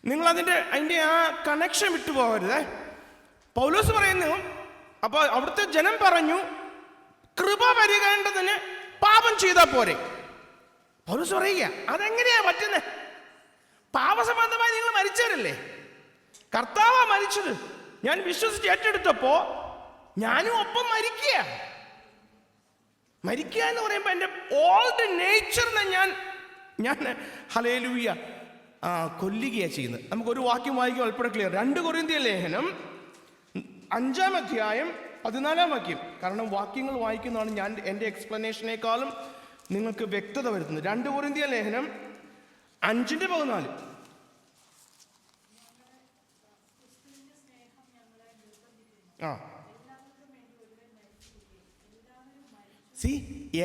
നിങ്ങളതിൻ്റെ ആ കണക്ഷൻ വിട്ടുപോകരുത്. പൗലോസ് പറയുന്നു, അപ്പോൾ അവിടുത്തെ ജനം പറഞ്ഞു, കൃപ വരികേണ്ടതിന് പാപം ചെയ്താൽ പോരെ. പൗലോസ് പറയുക, അതെങ്ങനെയാ പറ്റുന്നത്? പാപസംബന്ധമായി നിങ്ങൾ മരിച്ചവരല്ലേ, കർത്താവാ മരിച്ചത്. ഞാൻ വിശ്വസിച്ച് ഏറ്റെടുത്തപ്പോൾ ഞാനും ഒപ്പം മരിക്കുക എന്ന് പറയുമ്പോൾ എൻ്റെ ഓൾഡ് നേച്ചറിനെ ഞാൻ ഹല്ലേലൂയ കൊല്ലുകയാണ് ചെയ്യുന്നത്. നമുക്കൊരു വാക്യം വായിക്കും, അല്പം ക്ലിയർ. 2 കൊരിന്ത്യർ ലേഖനം 5-ാം അധ്യായം 14-ാം വാക്യം. കാരണം വാക്യങ്ങൾ വായിക്കുന്നതാണ് ഞാൻ എൻ്റെ എക്സ്പ്ലനേഷനേക്കാളും നിങ്ങൾക്ക് വ്യക്തത വരുത്തുന്നത്. 2 കൊരിന്ത്യർ ലേഖനം 5:14.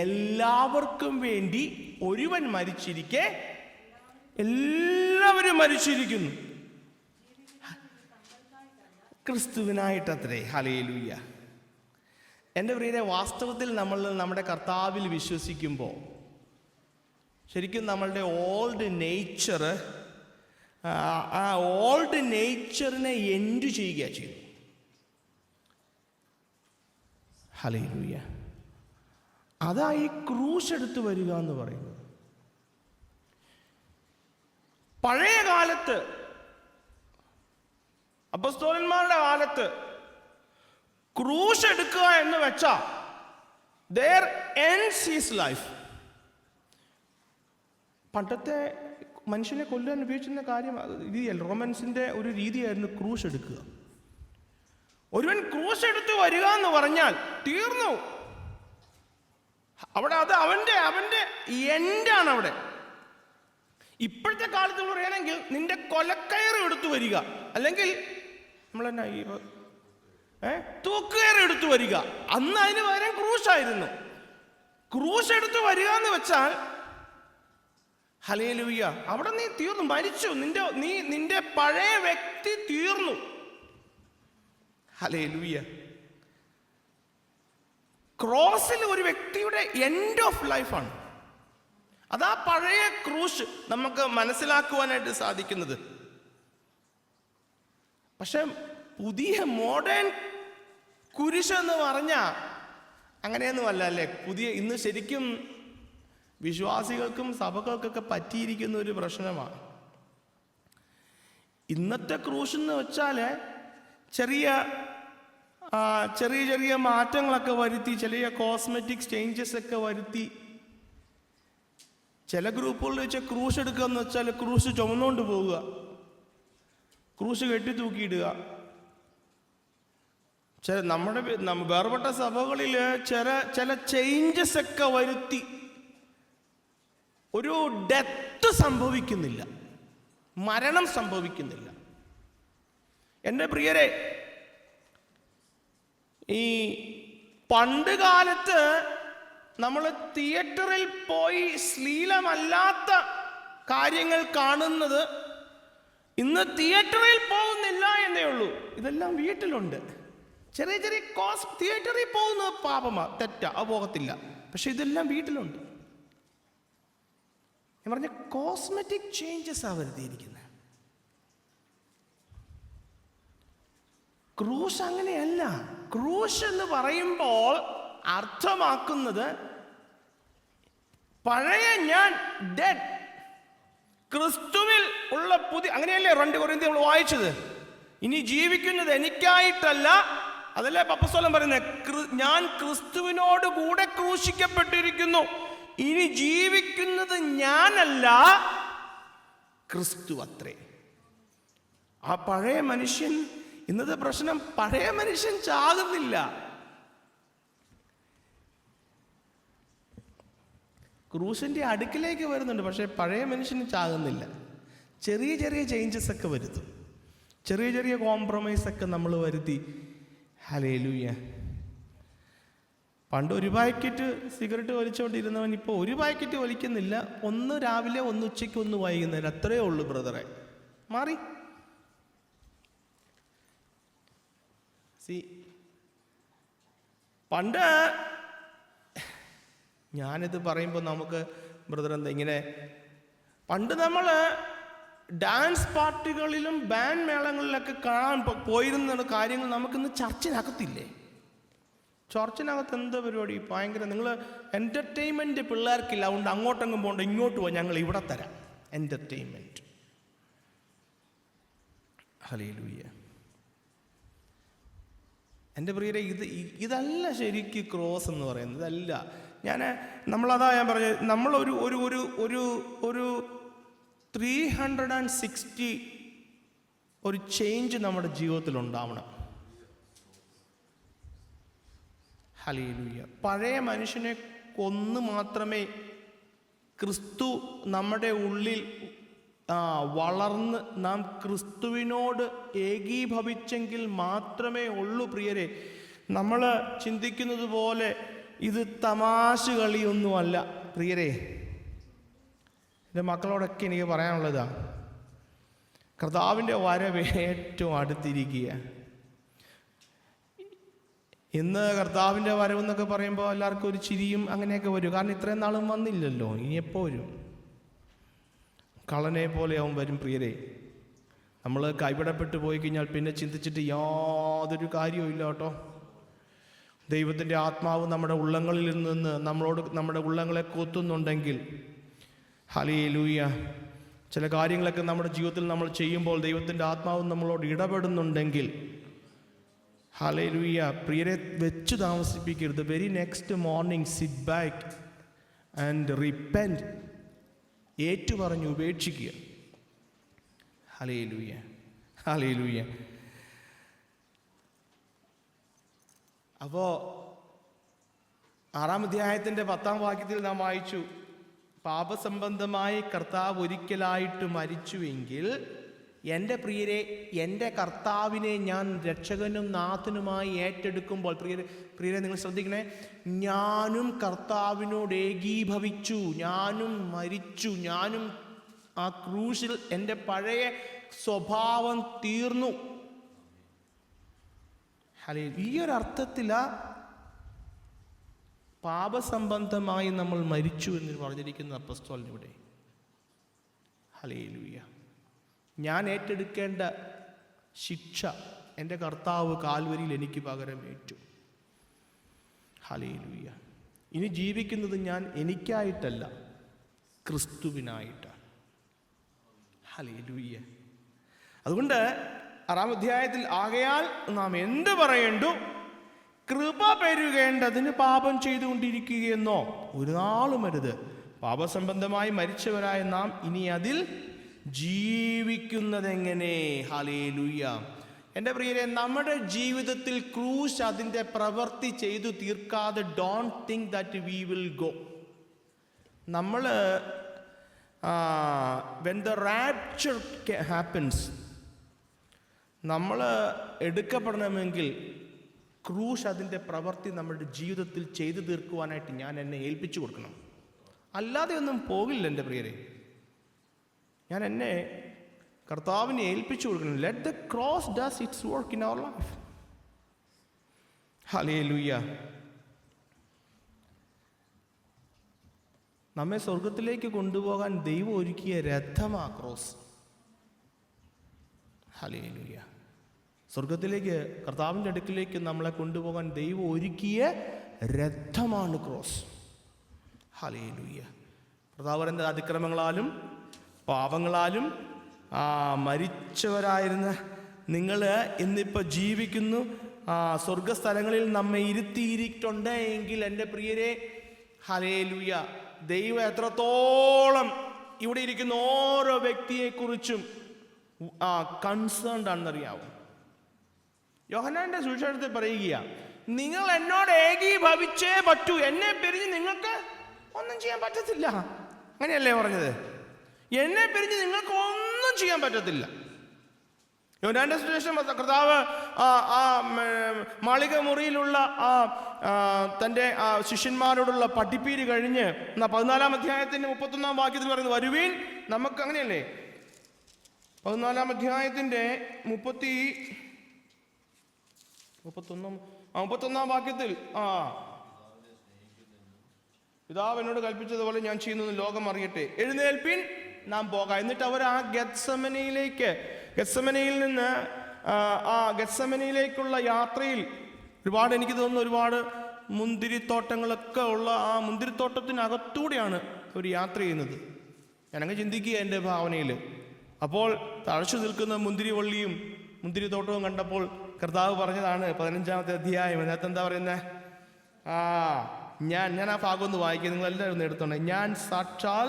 എല്ലാവർക്കും വേണ്ടി ഒരുവൻ മരിച്ചിരിക്കെ എല്ലാവരും മരിച്ചിരിക്കുന്നു, ക്രിസ്തുവിനായിട്ടത്രേ. ഹല്ലേലൂയ. എൻ്റെ പ്രിയരെ, വാസ്തവത്തിൽ നമ്മൾ നമ്മുടെ കർത്താവിൽ വിശ്വസിക്കുമ്പോൾ ശരിക്കും നമ്മളുടെ ഓൾഡ് നേച്ചർ, ആ ഓൾഡ് നേച്ചറിനെ എൻഡ് ചെയ്യുക ചെയ്തു. ഹല്ലേലൂയ. അതാ ഈ ക്രൂശ് എടുത്ത് വരിക എന്ന് പറയുന്നത്. പഴയ കാലത്ത്, അപ്പോസ്തലന്മാരുടെ കാലത്ത് ക്രൂശ് എടുക്കുക എന്ന് വെച്ചാൽ their ends his life. പണ്ടത്തെ മനുഷ്യനെ കൊല്ലാൻ ഉപയോഗിച്ചിരുന്ന കാര്യം രീതിയല്ല, റോമൻസിന്റെ ഒരു രീതിയായിരുന്നു ക്രൂശ് എടുക്കുക. ഒരുവൻ ക്രൂശ് എടുത്ത് വരിക എന്ന് പറഞ്ഞാൽ തീർന്നു. അവിടെ അത് അവന്റെ എൻഡാണ് അവിടെ. ഇപ്പോഴത്തെ കാലത്ത് പറയുകയാണെങ്കിൽ നിന്റെ കൊലക്കയറ് എടുത്തു വരിക, അല്ലെങ്കിൽ നമ്മളെന്നാ തൂക്കുകയറ് എടുത്തു വരിക. അന്ന് അതിന് പകരം ക്രൂശായിരുന്നു. ക്രൂശ് എടുത്തു വരിക എന്ന് വെച്ചാൽ ഹല്ലേലൂയ, അവിടെ നീ തീർന്നു, മരിച്ചു, നിന്റെ പഴയ വ്യക്തി തീർന്നു. ഹല്ലേലൂയ. ക്രോസിൽ ഒരു വ്യക്തിയുടെ എൻഡ് ഓഫ് ലൈഫാണ്. അതാ പഴയ ക്രൂശ് നമുക്ക് മനസ്സിലാക്കുവാനായിട്ട് സാധിക്കുന്നത്. പക്ഷെ പുതിയ മോഡേൺ കുരിശ് എന്ന് പറഞ്ഞാൽ അങ്ങനെയൊന്നുമല്ല അല്ലേ. ഇന്ന് ശരിക്കും വിശ്വാസികൾക്കും സഭകൾക്കൊക്കെ പറ്റിയിരിക്കുന്ന ഒരു പ്രശ്നമാണ്. ഇന്നത്തെ ക്രൂശ് എന്ന് വെച്ചാൽ ചെറിയ മാറ്റങ്ങളൊക്കെ വരുത്തി, ചെറിയ കോസ്മെറ്റിക് ചേഞ്ചസ് ഒക്കെ വരുത്തി. ചില ഗ്രൂപ്പുകളിൽ വെച്ച് ക്രൂശ് എടുക്കുക എന്ന് വെച്ചാൽ ക്രൂശ് ചുമന്നുകൊണ്ട് പോവുക, ക്രൂശ് കെട്ടി തൂക്കിയിടുക. നമ്മുടെ വേർപെട്ട സഭകളിൽ ചില ചേഞ്ചസ് ഒക്കെ വരുത്തി ഒരു ഡെത്ത് സംഭവിക്കുന്നില്ല, മരണം സംഭവിക്കുന്നില്ല. എൻ്റെ പ്രിയരെ, ഈ പണ്ട് കാലത്ത് നമ്മൾ തിയേറ്ററിൽ പോയി ശ്ലീലമല്ലാത്ത കാര്യങ്ങൾ കാണുന്നത് ഇന്ന് തിയേറ്ററിൽ പോകുന്നില്ല എന്നേ ഉള്ളൂ. ഇതെല്ലാം വീട്ടിലുണ്ട്. ചെറിയ തിയേറ്ററിൽ പോകുന്നത് പാപമാ, തെറ്റാ, അത് പോകത്തില്ല. പക്ഷെ ഇതെല്ലാം വീട്ടിലുണ്ട്. ഞാൻ പറഞ്ഞ കോസ്മെറ്റിക് ചേഞ്ചസ് ആ വരുത്തിയിരിക്കുന്നത്. ക്രൂശ് അങ്ങനെയല്ല. ക്രൂശ് എന്ന് പറയുമ്പോൾ അർത്ഥമാക്കുന്നത് പഴയ ഞാൻ ഡെഡ്, ക്രിസ്തുവിൽ ഉള്ള പുതിയ, അങ്ങനെയല്ലേ 2 കൊരിന്ത്യർ നമ്മൾ വായിച്ചത്. ഇനി ജീവിക്കുന്നത് എനിക്കായിട്ടല്ല, അതല്ലേ അപ്പോസ്തലൻ പറയുന്നത്, ഞാൻ ക്രിസ്തുവിനോട് കൂടെ ക്രൂശിക്കപ്പെട്ടിരിക്കുന്നു. ഇനി ജീവിക്കുന്നത് ഞാനല്ല, ക്രിസ്തു അത്രേ. ആ പഴയ മനുഷ്യൻ, ഇന്നത്തെ പ്രശ്നം പഴയ മനുഷ്യൻ ചാകുന്നില്ല. ക്രൂശിന്റെ അടുക്കിലേക്ക് വരുന്നുണ്ട്, പക്ഷെ പഴയ മനുഷ്യന് ചാകുന്നില്ല. ചെറിയ ചേഞ്ചസ് ഒക്കെ വരുത്തും, ചെറിയ കോംപ്രമൈസ് ഒക്കെ നമ്മൾ വരുത്തി. ഹല്ലേലൂയ. പണ്ട് 1 പാക്കറ്റ് സിഗരറ്റ് വലിച്ചുകൊണ്ടിരുന്നവൻ ഇപ്പോൾ 1 പാക്കറ്റ് വലിക്കുന്നില്ല. 1 രാവിലെ, 1 ഉച്ചയ്ക്ക്, 1 വൈകുന്നേരം, അത്രയേ ഉള്ളൂ ബ്രദറെ. മാറി. പണ്ട് ഞാനിത് പറയുമ്പോൾ നമുക്ക് ബ്രദർ എന്താ ഇങ്ങനെ, പണ്ട് നമ്മൾ ഡാൻസ് പാർട്ടികളിലും ബാൻഡ് മേളങ്ങളിലൊക്കെ കാണാൻ പോയിരുന്ന കാര്യങ്ങൾ നമുക്കിന്ന് ചർച്ചിനകത്തില്ലേ. ചർച്ചിനകത്ത് എന്താ പരിപാടി? ഭയങ്കര, നിങ്ങൾ എൻ്റർടൈൻമെൻറ്റ് പിള്ളേർക്കില്ല, അതുകൊണ്ട് അങ്ങോട്ടെങ്ങും പോകണ്ട, ഇങ്ങോട്ട് പോകാം, ഞങ്ങൾ ഇവിടെ തരാം എൻ്റർടൈൻമെൻറ്റ്. ഹല്ലേലൂയ. എൻ്റെ പ്രിയരെ, ഇതല്ല ശരിക്ക് ക്രോസ് എന്ന് പറയുന്നത്. ഇതല്ല. ഞാൻ പറഞ്ഞത്, നമ്മളൊരു 360 ഒരു ചേഞ്ച് നമ്മുടെ ജീവിതത്തിൽ ഉണ്ടാവണം. ഹല്ലേലൂയ. പഴയ മനുഷ്യനെ കൊന്ന് മാത്രമേ ക്രിസ്തു നമ്മുടെ ഉള്ളിൽ വളർന്ന് നാം ക്രിസ്തുവിനോട് ഏകീഭവിച്ചെങ്കിൽ മാത്രമേ ഉള്ളൂ പ്രിയരെ. നമ്മൾ ചിന്തിക്കുന്നത് പോലെ ഇത് തമാശ കളിയൊന്നുമല്ല പ്രിയരെ. എൻ്റെ മക്കളോടൊക്കെ എനിക്ക് പറയാനുള്ളതാ, കർത്താവിൻ്റെ വരവ് ഏറ്റവും അടുത്തിരിക്കുക. ഇന്ന് കർത്താവിൻ്റെ വരവെന്നൊക്കെ പറയുമ്പോൾ എല്ലാവർക്കും ഒരു ചിരിയും അങ്ങനെയൊക്കെ വരും. കാരണം ഇത്രയും നാളും വന്നില്ലല്ലോ, ഇനി എപ്പോൾ വരും? കള്ളനെ പോലെ അവൻ വരും പ്രിയരെ. നമ്മൾ കൈവിടപ്പെട്ടു പോയി കഴിഞ്ഞാൽ പിന്നെ ചിന്തിച്ചിട്ട് യാതൊരു കാര്യവും ഇല്ല കേട്ടോ. ദൈവത്തിൻ്റെ ആത്മാവ് നമ്മുടെ ഉള്ളങ്ങളിൽ നിന്ന് നമ്മുടെ ഉള്ളങ്ങളെ കൊത്തുന്നുണ്ടെങ്കിൽ, ഹല്ലേലൂയ, ചില കാര്യങ്ങളൊക്കെ നമ്മുടെ ജീവിതത്തിൽ നമ്മൾ ചെയ്യുമ്പോൾ ദൈവത്തിൻ്റെ ആത്മാവ് നമ്മളോട് ഇടപെടുന്നുണ്ടെങ്കിൽ, ഹല്ലേലൂയ, പ്രിയരെ വെച്ച് താമസിപ്പിക്കരുത്. Very next morning sit back and repent. ഏറ്റുപറഞ്ഞ് ഉപേക്ഷിക്കുക. Hallelujah, hallelujah. അപ്പോൾ 6-ാം അധ്യായത്തിൻ്റെ 10-ാം വാക്യത്തിൽ നാം വായിച്ചു, പാപസംബന്ധമായി കർത്താവ് ഒരിക്കലായിട്ട് മരിച്ചുവെങ്കിൽ എൻ്റെ പ്രിയരെ, എൻ്റെ കർത്താവിനെ ഞാൻ രക്ഷകനും നാഥനുമായി ഏറ്റെടുക്കുമ്പോൾ, പ്രിയരെ നിങ്ങൾ ശ്രദ്ധിക്കണേ, ഞാനും കർത്താവിനോട് ഏകീഭവിച്ചു, ഞാനും മരിച്ചു, ഞാനും ആ ക്രൂശിൽ എൻ്റെ പഴയ സ്വഭാവം തീർന്നു. ഈ ഒരു അർത്ഥത്തിലാ പാപസംബന്ധമായി നമ്മൾ മരിച്ചു എന്ന് പറഞ്ഞിരിക്കുന്ന അപ്പസ്തോലനിവിടെ. ഹല്ലേലൂയ. ഞാൻ ഏറ്റെടുക്കേണ്ട ശിക്ഷ എൻ്റെ കർത്താവ് കാൽവരിയിൽ എനിക്ക് പകരം ഏറ്റു. ഹല്ലേലൂയ. ഇനി ജീവിക്കുന്നത് ഞാൻ എനിക്കായിട്ടല്ല, ക്രിസ്തുവിനായിട്ടാണ്. ഹല്ലേലൂയ. അതുകൊണ്ട് 6-ാം അധ്യായത്തിൽ, ആകയാൽ നാം എന്ത് പറയണ്ടു? കൃപ പെരുകേണ്ടതിന് പാപം ചെയ്തുകൊണ്ടിരിക്കുകയെന്നോ ഒരു നാളും അരുത്. പാപസംബന്ധമായി മരിച്ചവരായ നാം ഇനി അതിൽ ജീവിക്കുന്നതെങ്ങനെ? ഹല്ലേലൂയ. എൻ്റെ പ്രിയരെ, നമ്മുടെ ജീവിതത്തിൽ ക്രൂശ് അതിൻ്റെ പ്രവൃത്തി ചെയ്തു തീർക്കാതെ don't think that we will go. നമ്മൾ when the rapture happens, നമ്മൾ എടുക്കപ്പെടണമെങ്കിൽ ക്രൂശ് അതിൻ്റെ പ്രവൃത്തി നമ്മുടെ ജീവിതത്തിൽ ചെയ്തു തീർക്കുവാനായിട്ട് ഞാൻ എന്നെ ഏൽപ്പിച്ചു കൊടുക്കണം. അല്ലാതെ ഒന്നും പോകില്ല എൻ്റെ പ്രിയരെ. ഞാൻ എന്നെ കർത്താവിനെ ഏൽപ്പിച്ചു കൊടുക്കണം. Let the cross does its work in our life. Hallelujah. നമ്മെ സ്വർഗത്തിലേക്ക് കൊണ്ടുപോകാൻ ദൈവം ഒരുക്കിയ രഥമാ ക്രോസ്. ഹല്ലേലൂയ. സ്വർഗത്തിലേക്ക്, കർത്താവിൻ്റെ അടുക്കിലേക്ക് നമ്മളെ കൊണ്ടുപോകാൻ ദൈവം ഒരുക്കിയ രഥമാണ് ക്രോസ്. ഹല്ലേലൂയ. കർത്താവ് പറയുന്നത്, അതിക്രമങ്ങളാലും പാപങ്ങളാലും മരിച്ചവരായിരുന്ന നിങ്ങൾ ഇന്നിപ്പോൾ ജീവിക്കുന്നു. സ്വർഗസ്ഥലങ്ങളിൽ നമ്മെ ഇരുത്തിയിരിട്ടുണ്ട് എങ്കിൽ എൻ്റെ പ്രിയരെ, ഹല്ലേലൂയ, ദൈവം എത്രത്തോളം ഇവിടെ ഇരിക്കുന്ന ഓരോ വ്യക്തിയെക്കുറിച്ചും കൺസേൺഡ് ആണെന്നറിയാവും. യോഹന്നാന്റെ സുവിശേഷത്തിൽ പറയുക, നിങ്ങൾ എന്നോട് ഏകീഭവിച്ചേ പറ്റൂ, എന്നെ പിരിഞ്ഞ് നിങ്ങൾക്ക് ഒന്നും ചെയ്യാൻ പറ്റത്തില്ല. അങ്ങനെയല്ലേ പറഞ്ഞത്? എന്നെ പിരിഞ്ഞ് നിങ്ങൾക്ക് ഒന്നും ചെയ്യാൻ പറ്റത്തില്ല. യോഹന്നാന്റെ സുവിശേഷം കർത്താവ് മാളിക മുറിയിലുള്ള തൻ്റെ ശിഷ്യന്മാരോടുള്ള പഠിപ്പീര് കഴിഞ്ഞ് 14-ാം അധ്യായത്തിൻ്റെ 31-ാം വാക്യത്തിൽ പറയുന്നത്, വരുവീൻ. നമുക്ക് അങ്ങനെയല്ലേ? 14-ാം അധ്യായത്തിൻ്റെ 31-ാം വാക്യത്തിൽ പിതാവ് എന്നോട് കൽപ്പിച്ചതുപോലെ ഞാൻ ചെയ്യുന്നത് ലോകം അറിയട്ടെ, എഴുന്നേൽപ്പിൻ, നാം പോകാം. എന്നിട്ട് അവർ ആ ഗെത്സമനയിൽ നിന്ന് ഗെത്സമനയിലേക്കുള്ള യാത്രയിൽ എനിക്ക് തോന്നുന്നു ഒരുപാട് മുന്തിരിത്തോട്ടങ്ങളൊക്കെ ഉള്ള ആ മുന്തിരിത്തോട്ടത്തിനകത്തൂടെയാണ് അവർ യാത്ര ചെയ്യുന്നത്. ഞാനങ്ങ് ചിന്തിക്കുക എൻ്റെ ഭാവനയിൽ. അപ്പോൾ തഴച്ചു നിൽക്കുന്ന മുന്തിരിവള്ളിയും മുന്തിരിത്തോട്ടവും കണ്ടപ്പോൾ കർത്താവ് പറഞ്ഞതാണ് 15-ാമത്തെ അധ്യായം, അതിനകത്ത് എന്താ പറയുന്നത്? ഞാൻ ആ ഭാഗം ഒന്ന് വായിക്കുക, നിങ്ങളെല്ലാവരും ഒന്ന് എടുത്തോണ്ടേ. ഞാൻ സാക്ഷാൽ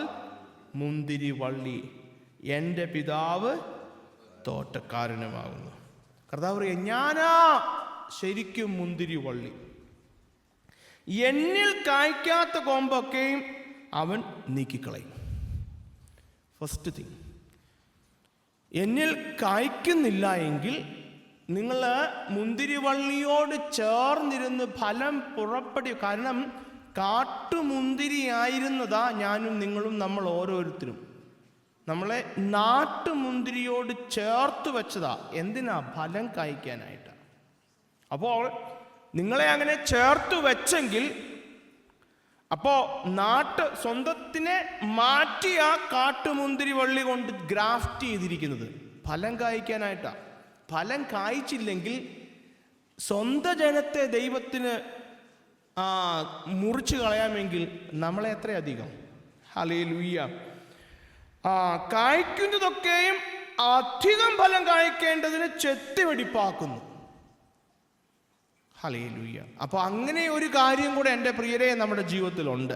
മുന്തിരിവള്ളി, എൻ്റെ പിതാവ് തോട്ടക്കാരനുമാകുന്നു. കർത്താവ് പറയുക, ഞാനാ ശരിക്കും മുന്തിരിവള്ളി. എന്നിൽ കായ്ക്കാത്ത കൊമ്പൊക്കെയും അവൻ നീക്കിക്കളയും. ഫസ്റ്റ് തിങ്, എന്നിൽ കായ്ക്കുന്നില്ല എങ്കിൽ നിങ്ങൾ മുന്തിരിവള്ളിയോട് ചേർന്നിരുന്ന് ഫലം കാരണം കാട്ടുമുന്തിരിയായിരുന്നതാ ഞാനും നിങ്ങളും, നമ്മൾ ഓരോരുത്തരും. നമ്മളെ നാട്ടുമുന്തിരിയോട് ചേർത്ത് വെച്ചതാ. എന്തിനാ? ഫലം കായ്ക്കാനായിട്ടാണ്. അപ്പോൾ നിങ്ങളെ അങ്ങനെ ചേർത്ത് വെച്ചെങ്കിൽ, അപ്പോൾ സ്വന്തത്തിനെ മാറ്റി ആ കാട്ടുമുന്തിരി വള്ളി കൊണ്ട് ഗ്രാഫ്റ്റ് ചെയ്തിരിക്കുന്നത് ഫലം കായ്ക്കാനായിട്ടാണ്. ഫലം കായ്ച്ചില്ലെങ്കിൽ സ്വന്തം ജനത്തെ ദൈവത്തിന് മുറിച്ച് കളയാമെങ്കിൽ നമ്മളെ എത്രയധികം. ഹല്ലേലൂയ. കായ്ക്കുന്നതൊക്കെയും അധികം ഫലം കായ്ക്കേണ്ടതിന് ചെത്തിവെടിപ്പാക്കുന്നു. ഹല്ലേലൂയ. അപ്പോൾ അങ്ങനെ ഒരു കാര്യം കൂടെ എൻ്റെ പ്രിയരെ നമ്മുടെ ജീവിതത്തിലുണ്ട്.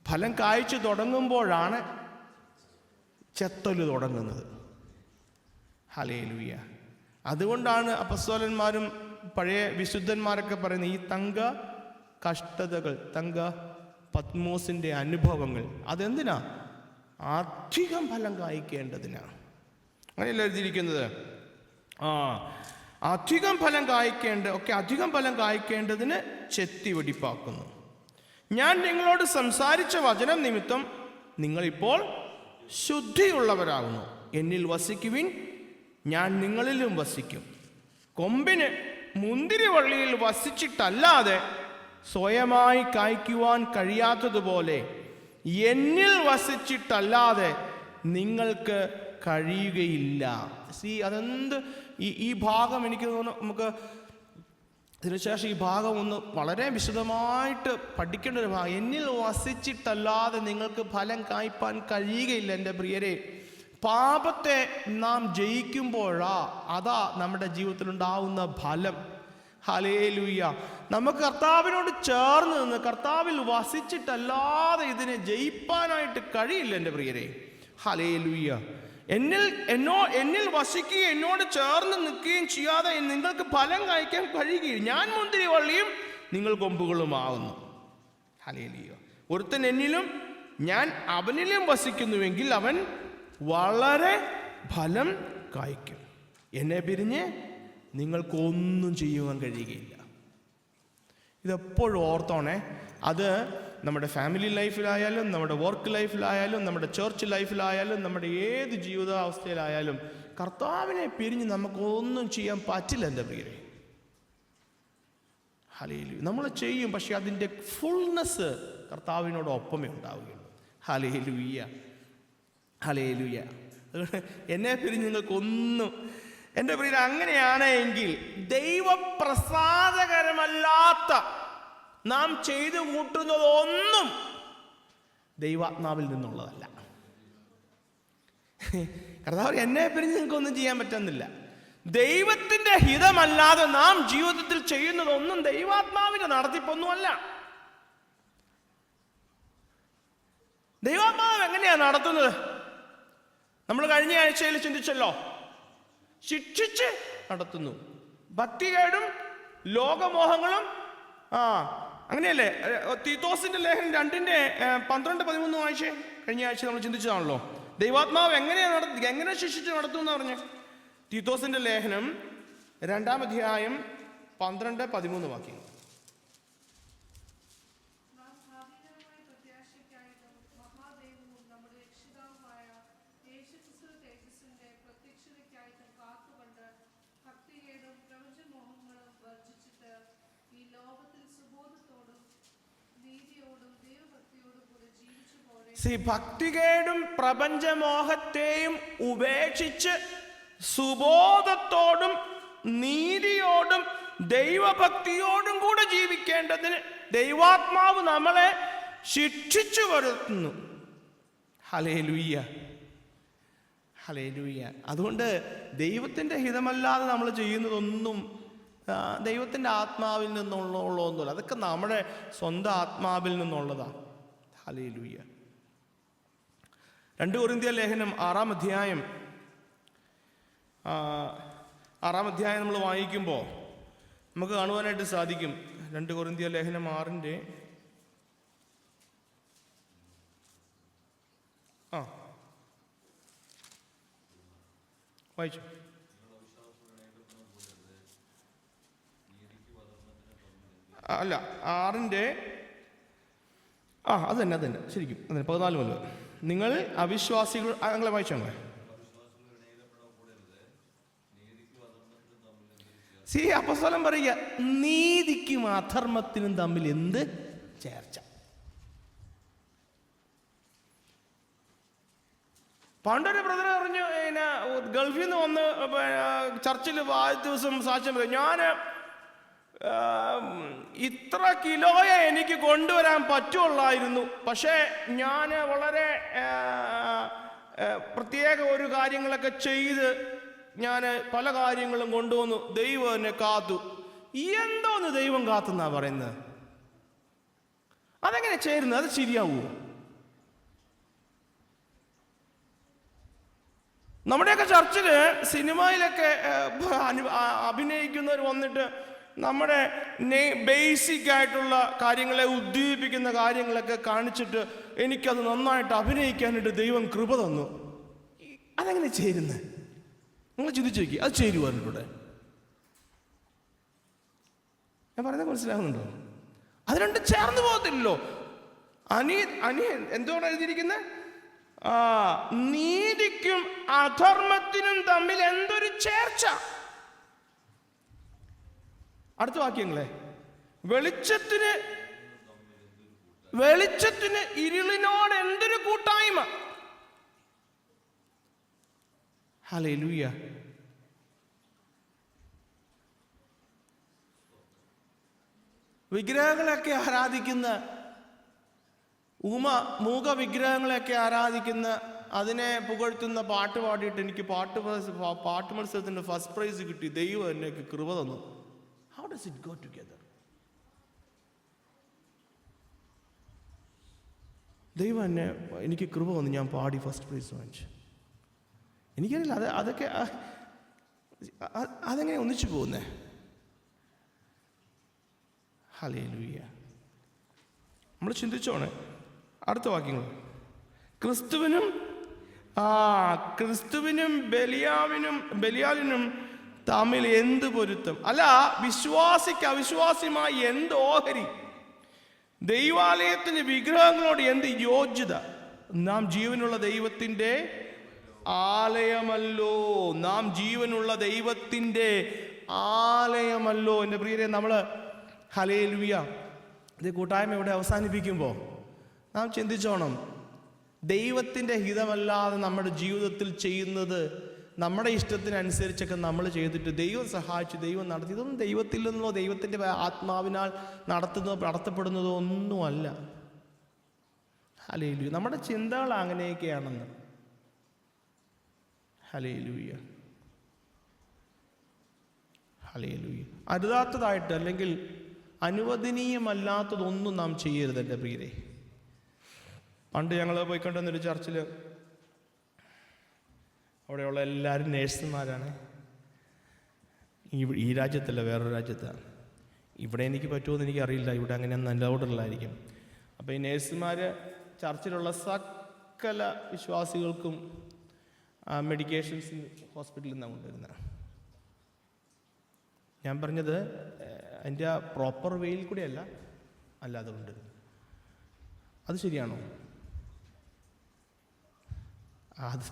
ഫലം കായ്ച്ചു തുടങ്ങുമ്പോഴാണ് ചെത്തല് തുടങ്ങുന്നത്. ഹല്ലേലൂയ. അതുകൊണ്ടാണ് അപ്പസ്തോലന്മാരും പഴയ വിശുദ്ധന്മാരൊക്കെ പറയുന്നത്, ഈ തങ്ക കഷ്ടതകൾ, പത്മോസിൻ്റെ അനുഭവങ്ങൾ, അതെന്തിനാ? അധികം ഫലം കായ്ക്കേണ്ടതിനാണ്. അങ്ങനെയല്ല എഴുതിയിരിക്കുന്നത്. അധികം ഫലം കായ്ക്കേണ്ടതിന് ചെത്തി വെടിപ്പാക്കുന്നു. ഞാൻ നിങ്ങളോട് സംസാരിച്ച വചനം നിമിത്തം നിങ്ങളിപ്പോൾ ശുദ്ധിയുള്ളവരാകുന്നു. എന്നിൽ വസിക്കുവിൻ, ഞാൻ നിങ്ങളിലും വസിക്കും. കൊമ്പിന് മുന്തിരിവള്ളിയിൽ വസിച്ചിട്ടല്ലാതെ സ്വയമായി കായ്ക്കുവാൻ കഴിയാത്തതുപോലെ എന്നിൽ വസിച്ചിട്ടല്ലാതെ നിങ്ങൾക്ക് കഴിയുകയില്ല. അതെന്ത് ഈ ഭാഗം എനിക്ക് തോന്നുന്നു നമുക്ക് ഇതിനുശേഷം ഈ ഭാഗം ഒന്ന് വളരെ വിശദമായിട്ട് പഠിക്കേണ്ട ഒരു ഭാഗം. എന്നിൽ വസിച്ചിട്ടല്ലാതെ നിങ്ങൾക്ക് ഫലം കായ്പാൻ കഴിയുകയില്ല. എൻ്റെ പ്രിയരെ, പാപത്തെ നാം ജയിക്കുമ്പോഴാ അതാ നമ്മുടെ ജീവിതത്തിലുണ്ടാവുന്ന ഫലം. ഹല്ലേലൂയ. നമുക്ക് കർത്താവിനോട് ചേർന്ന് നിന്ന് കർത്താവിൽ വസിച്ചിട്ടല്ലാതെ ഇതിനെ ജയിപ്പാനായിട്ട് കഴിയില്ല എൻ്റെ പ്രിയരെ. ഹല്ലേലൂയ. എന്നിൽ വസിക്കുകയും എന്നോട് ചേർന്ന് നിൽക്കുകയും ചെയ്യാതെ നിങ്ങൾക്ക് ഫലം കായ്ക്കാൻ കഴിയുകയില്ല. ഞാൻ മുന്തിരിവള്ളിയും നിങ്ങൾ കൊമ്പുകളുമാകുന്നു. ഹല്ലേലൂയ. ഒരുത്തൻ എന്നിലും ഞാൻ അവനിലും വസിക്കുന്നുവെങ്കിൽ അവൻ വളരെ ഫലം കായ്ക്കും. എന്നെ പിരിഞ്ഞ് നിങ്ങൾക്കൊന്നും ചെയ്യുവാൻ കഴിയുകയില്ല. ഇതെപ്പോഴും ഓർത്തോണേ. അത് നമ്മുടെ ഫാമിലി ലൈഫിലായാലും നമ്മുടെ വർക്ക് ലൈഫിലായാലും നമ്മുടെ ചർച്ച് ലൈഫിലായാലും നമ്മുടെ ഏത് ജീവിതാവസ്ഥയിലായാലും കർത്താവിനെ പിരിഞ്ഞ് നമുക്കൊന്നും ചെയ്യാൻ പറ്റില്ല എൻ്റെ പ്രിയരെ. ഹല്ലേലൂയ. നമ്മൾ ചെയ്യും, പക്ഷെ അതിൻ്റെ ഫുൾനെസ് കർത്താവിനോടൊപ്പമേ ഉണ്ടാവുകയുള്ളൂ. ഹല്ലേലൂയ. ഹല്ലേലൂയ. എന്നെ പിരിഞ്ഞ് നിങ്ങൾക്കൊന്നും, എൻ്റെ പ്രിയരെ, അങ്ങനെയാണ് എങ്കിൽ ദൈവപ്രസാദകരമല്ലാത്ത നാം ചെയ്തു കൂട്ടുന്നതൊന്നും ദൈവാത്മാവിൽ നിന്നുള്ളതല്ല. കർത്താവ് എന്നെ പിരിഞ്ഞ് നിങ്ങൾക്കൊന്നും ചെയ്യാൻ പറ്റുന്നില്ല. ദൈവത്തിൻ്റെ ഹിതമല്ലാതെ നാം ജീവിതത്തിൽ ചെയ്യുന്നതൊന്നും ദൈവാത്മാവിൻ്റെ നടത്തിപ്പൊന്നുമല്ല. ദൈവാത്മാവ് എങ്ങനെയാണ് നടത്തുന്നത്? നമ്മൾ കഴിഞ്ഞ ആഴ്ചയിൽ ചിന്തിച്ചല്ലോ. ശിക്ഷിച്ച് നടത്തുന്നു. ഭക്തികേടും ലോകമോഹങ്ങളും അങ്ങനെയല്ലേ? തീത്തോസിന്റെ ലേഖനം 2:12-13 വായിച്ചേ. കഴിഞ്ഞ ആഴ്ച നമ്മൾ ചിന്തിച്ചതാണല്ലോ. ദൈവാത്മാവ് എങ്ങനെ ശിക്ഷിച്ച് നടത്തും എന്ന് പറഞ്ഞ്. തീത്തോസിന്റെ ലേഖനം 2-ാം അധ്യായം 12-13 വാക്യം. ഭക്തികേടും പ്രപഞ്ചമോഹത്തെയും ഉപേക്ഷിച്ച് സുബോധത്തോടും നീതിയോടും ദൈവഭക്തിയോടും കൂടെ ജീവിക്കേണ്ടതിന് ദൈവാത്മാവ് നമ്മളെ ശിക്ഷിച്ചു വരുത്തുന്നു. ഹല്ലേലൂയ. ഹല്ലേലൂയ. അതുകൊണ്ട് ദൈവത്തിൻ്റെ ഹിതമല്ലാതെ നമ്മൾ ചെയ്യുന്നതൊന്നും ദൈവത്തിൻ്റെ ആത്മാവിൽ നിന്നുള്ളതൊന്നുമില്ല. അതൊക്കെ നമ്മുടെ സ്വന്തം ആത്മാവിൽ നിന്നുള്ളതാണ്. ഹല്ലേലൂയ. 2 കൊരിന്ത്യർ ലേഖനം 6-ാം അധ്യായം നമ്മൾ വായിക്കുമ്പോൾ നമുക്ക് കാണുവാനായിട്ട് സാധിക്കും. 2 കൊരിന്ത്യർ ലേഖനം 6-ന്റെ വായിച്ചു. അല്ല, 6-ന്റെ അത് തന്നെ ശരിക്കും 14 മുതൽ. നിങ്ങൾ അവിശ്വാസികൾ, ഞങ്ങളെ വായിച്ചോ. അപ്പോസ്തലൻ പറയുക, നീതിക്കും അധർമ്മത്തിനും തമ്മിൽ എന്ത് ചേർച്ച? പണ്ടൊരു ബ്രദർ പറഞ്ഞു, ഗൾഫിൽ നിന്ന് വന്ന് ചർച്ചിൽ ആദ്യ ദിവസം സാക്ഷ്യം പറയും, ഞാൻ ഇത്ര കിലോയെ എനിക്ക് കൊണ്ടുവരാൻ പറ്റുള്ളായിരുന്നു, പക്ഷേ ഞാൻ വളരെ പ്രത്യേക ഒരു കാര്യങ്ങളൊക്കെ ചെയ്ത് ഞാൻ പല കാര്യങ്ങളും കൊണ്ടുവന്നു, ദൈവം എന്നെ കാത്തു. എന്തോന്ന് ദൈവം കാത്തുന്നാ പറയുന്നത്? അതെങ്ങനെ ചേരുന്നത്? അത് ശരിയാവുമോ? നമ്മുടെയൊക്കെ ചർച്ചില് സിനിമയിലൊക്കെ അഭിനയിക്കുന്നവർ വന്നിട്ട് നമ്മുടെ ബേസിക് ആയിട്ടുള്ള കാര്യങ്ങളെ ഉദ്ദീപിക്കുന്ന കാര്യങ്ങളൊക്കെ കാണിച്ചിട്ട് എനിക്കത് നന്നായിട്ട് അഭിനയിക്കാനായിട്ട് ദൈവം കൃപ തന്നു. അതെങ്ങനെ ചേരുന്നത്? നിങ്ങൾ ചിന്തിച്ചു നോക്കി, അത് ചേരുവോ അതിലൂടെ? ഞാൻ പറയുന്നത് മനസ്സിലാകുന്നുണ്ടോ? അത് രണ്ടും ചേർന്ന് പോകത്തില്ലല്ലോ. അനിയൻ എന്തോടെ എഴുതിയിരിക്കുന്നത്? നീതിക്കും അധർമ്മത്തിനും തമ്മിൽ എന്തൊരു ചേർച്ച. അടുത്ത വാക്യങ്ങളെ, വെളിച്ചത്തിന് ഇരുളിനോട് എന്തൊരു കൂട്ടായ്മ. ഹല്ലേലൂയ. വിഗ്രഹങ്ങളൊക്കെ ആരാധിക്കുന്ന, മൂക വിഗ്രഹങ്ങളെയൊക്കെ ആരാധിക്കുന്ന, അതിനെ പുകഴ്ത്തുന്ന പാട്ട് പാടിയിട്ട് എനിക്ക് പാട്ട് മത്സരത്തിന്റെ ഫസ്റ്റ് പ്രൈസ് കിട്ടി, ദൈവം എന്നെ കൃപ തന്നു. How does it go together? ദൈവം എനിക്ക് കൃപ തന്നു, ഞാൻ പാടി ഫസ്റ്റ് പ്രൈസ് വാങ്ങിച്ചു. എനിക്കറിയില്ല അതൊക്കെ അതെങ്ങനെ ഒന്നിച്ചു പോകുന്നേ? ഹല്ലേലൂയ. നമ്മൾ ചിന്തിച്ചോണേ. അടുത്ത വാക്യങ്ങൾ, ക്രിസ്തുവിനും ബലിയാലിനും തമ്മിൽ എന്ത് പൊരുത്തം? അല്ല, വിശ്വാസിക്ക് അവിശ്വാസിയുമായി എന്ത് ഓഹരി? ദൈവാലയത്തിന് വിഗ്രഹങ്ങളോട് എന്ത് യോഗ്യത? നാം ജീവനുള്ള ദൈവത്തിൻ്റെ ആലയമല്ലോ. നാം ജീവനുള്ള ദൈവത്തിൻ്റെ ആലയമല്ലോ. എൻ്റെ പ്രിയരെ, നമ്മൾ ഹല്ലേലൂയ ഇത് കൂട്ടായ്മ ഇവിടെ അവസാനിപ്പിക്കുമ്പോൾ നാം ചിന്തിച്ചോണം, ദൈവത്തിൻ്റെ ഹിതമല്ലാതെ നമ്മുടെ ജീവിതത്തിൽ ചെയ്യുന്നത്, നമ്മുടെ ഇഷ്ടത്തിനനുസരിച്ചൊക്കെ നമ്മൾ ചെയ്തിട്ട് ദൈവം സഹായിച്ചു, ദൈവം നടത്തി, ഇതൊന്നും ദൈവത്തിൽ നിന്നോ ദൈവത്തിൻ്റെ ആത്മാവിനാൽ നടത്തപ്പെടുന്നതോ ഒന്നുമല്ല. ഹല്ലേലൂയ. നമ്മുടെ ചിന്തകൾ അങ്ങനെയൊക്കെയാണെന്ന്. ഹല്ലേലൂയ. ഹല്ലേലൂയ. അരുതാത്തതായിട്ട് അല്ലെങ്കിൽ അനുവദനീയമല്ലാത്തതൊന്നും നാം ചെയ്യരുത് എൻ്റെ പ്രിയരെ. പണ്ട് ഞങ്ങൾ പോയിക്കൊണ്ടിരുന്നൊരു ചർച്ചിൽ, അവിടെയുള്ള എല്ലാവരും നേഴ്സുമാരാണ്. ഈ രാജ്യത്തല്ല, വേറൊരു രാജ്യത്താണ്. ഇവിടെ എനിക്ക് പറ്റുമെന്ന് എനിക്കറിയില്ല, ഇവിടെ അങ്ങനെ നല്ലതോടുള്ളതായിരിക്കും. അപ്പോൾ ഈ നേഴ്സുമാർ ചർച്ചിലുള്ള സകല വിശ്വാസികൾക്കും മെഡിക്കേഷൻസ് ഹോസ്പിറ്റലിൽ നിന്നാണ് കൊണ്ടുവരുന്നത്. ഞാൻ പറഞ്ഞത് അതിൻ്റെ ആ പ്രോപ്പർ വേയിൽ കൂടെയല്ല, അല്ലാതെ ഉണ്ട്. അത് ശരിയാണോ? അത്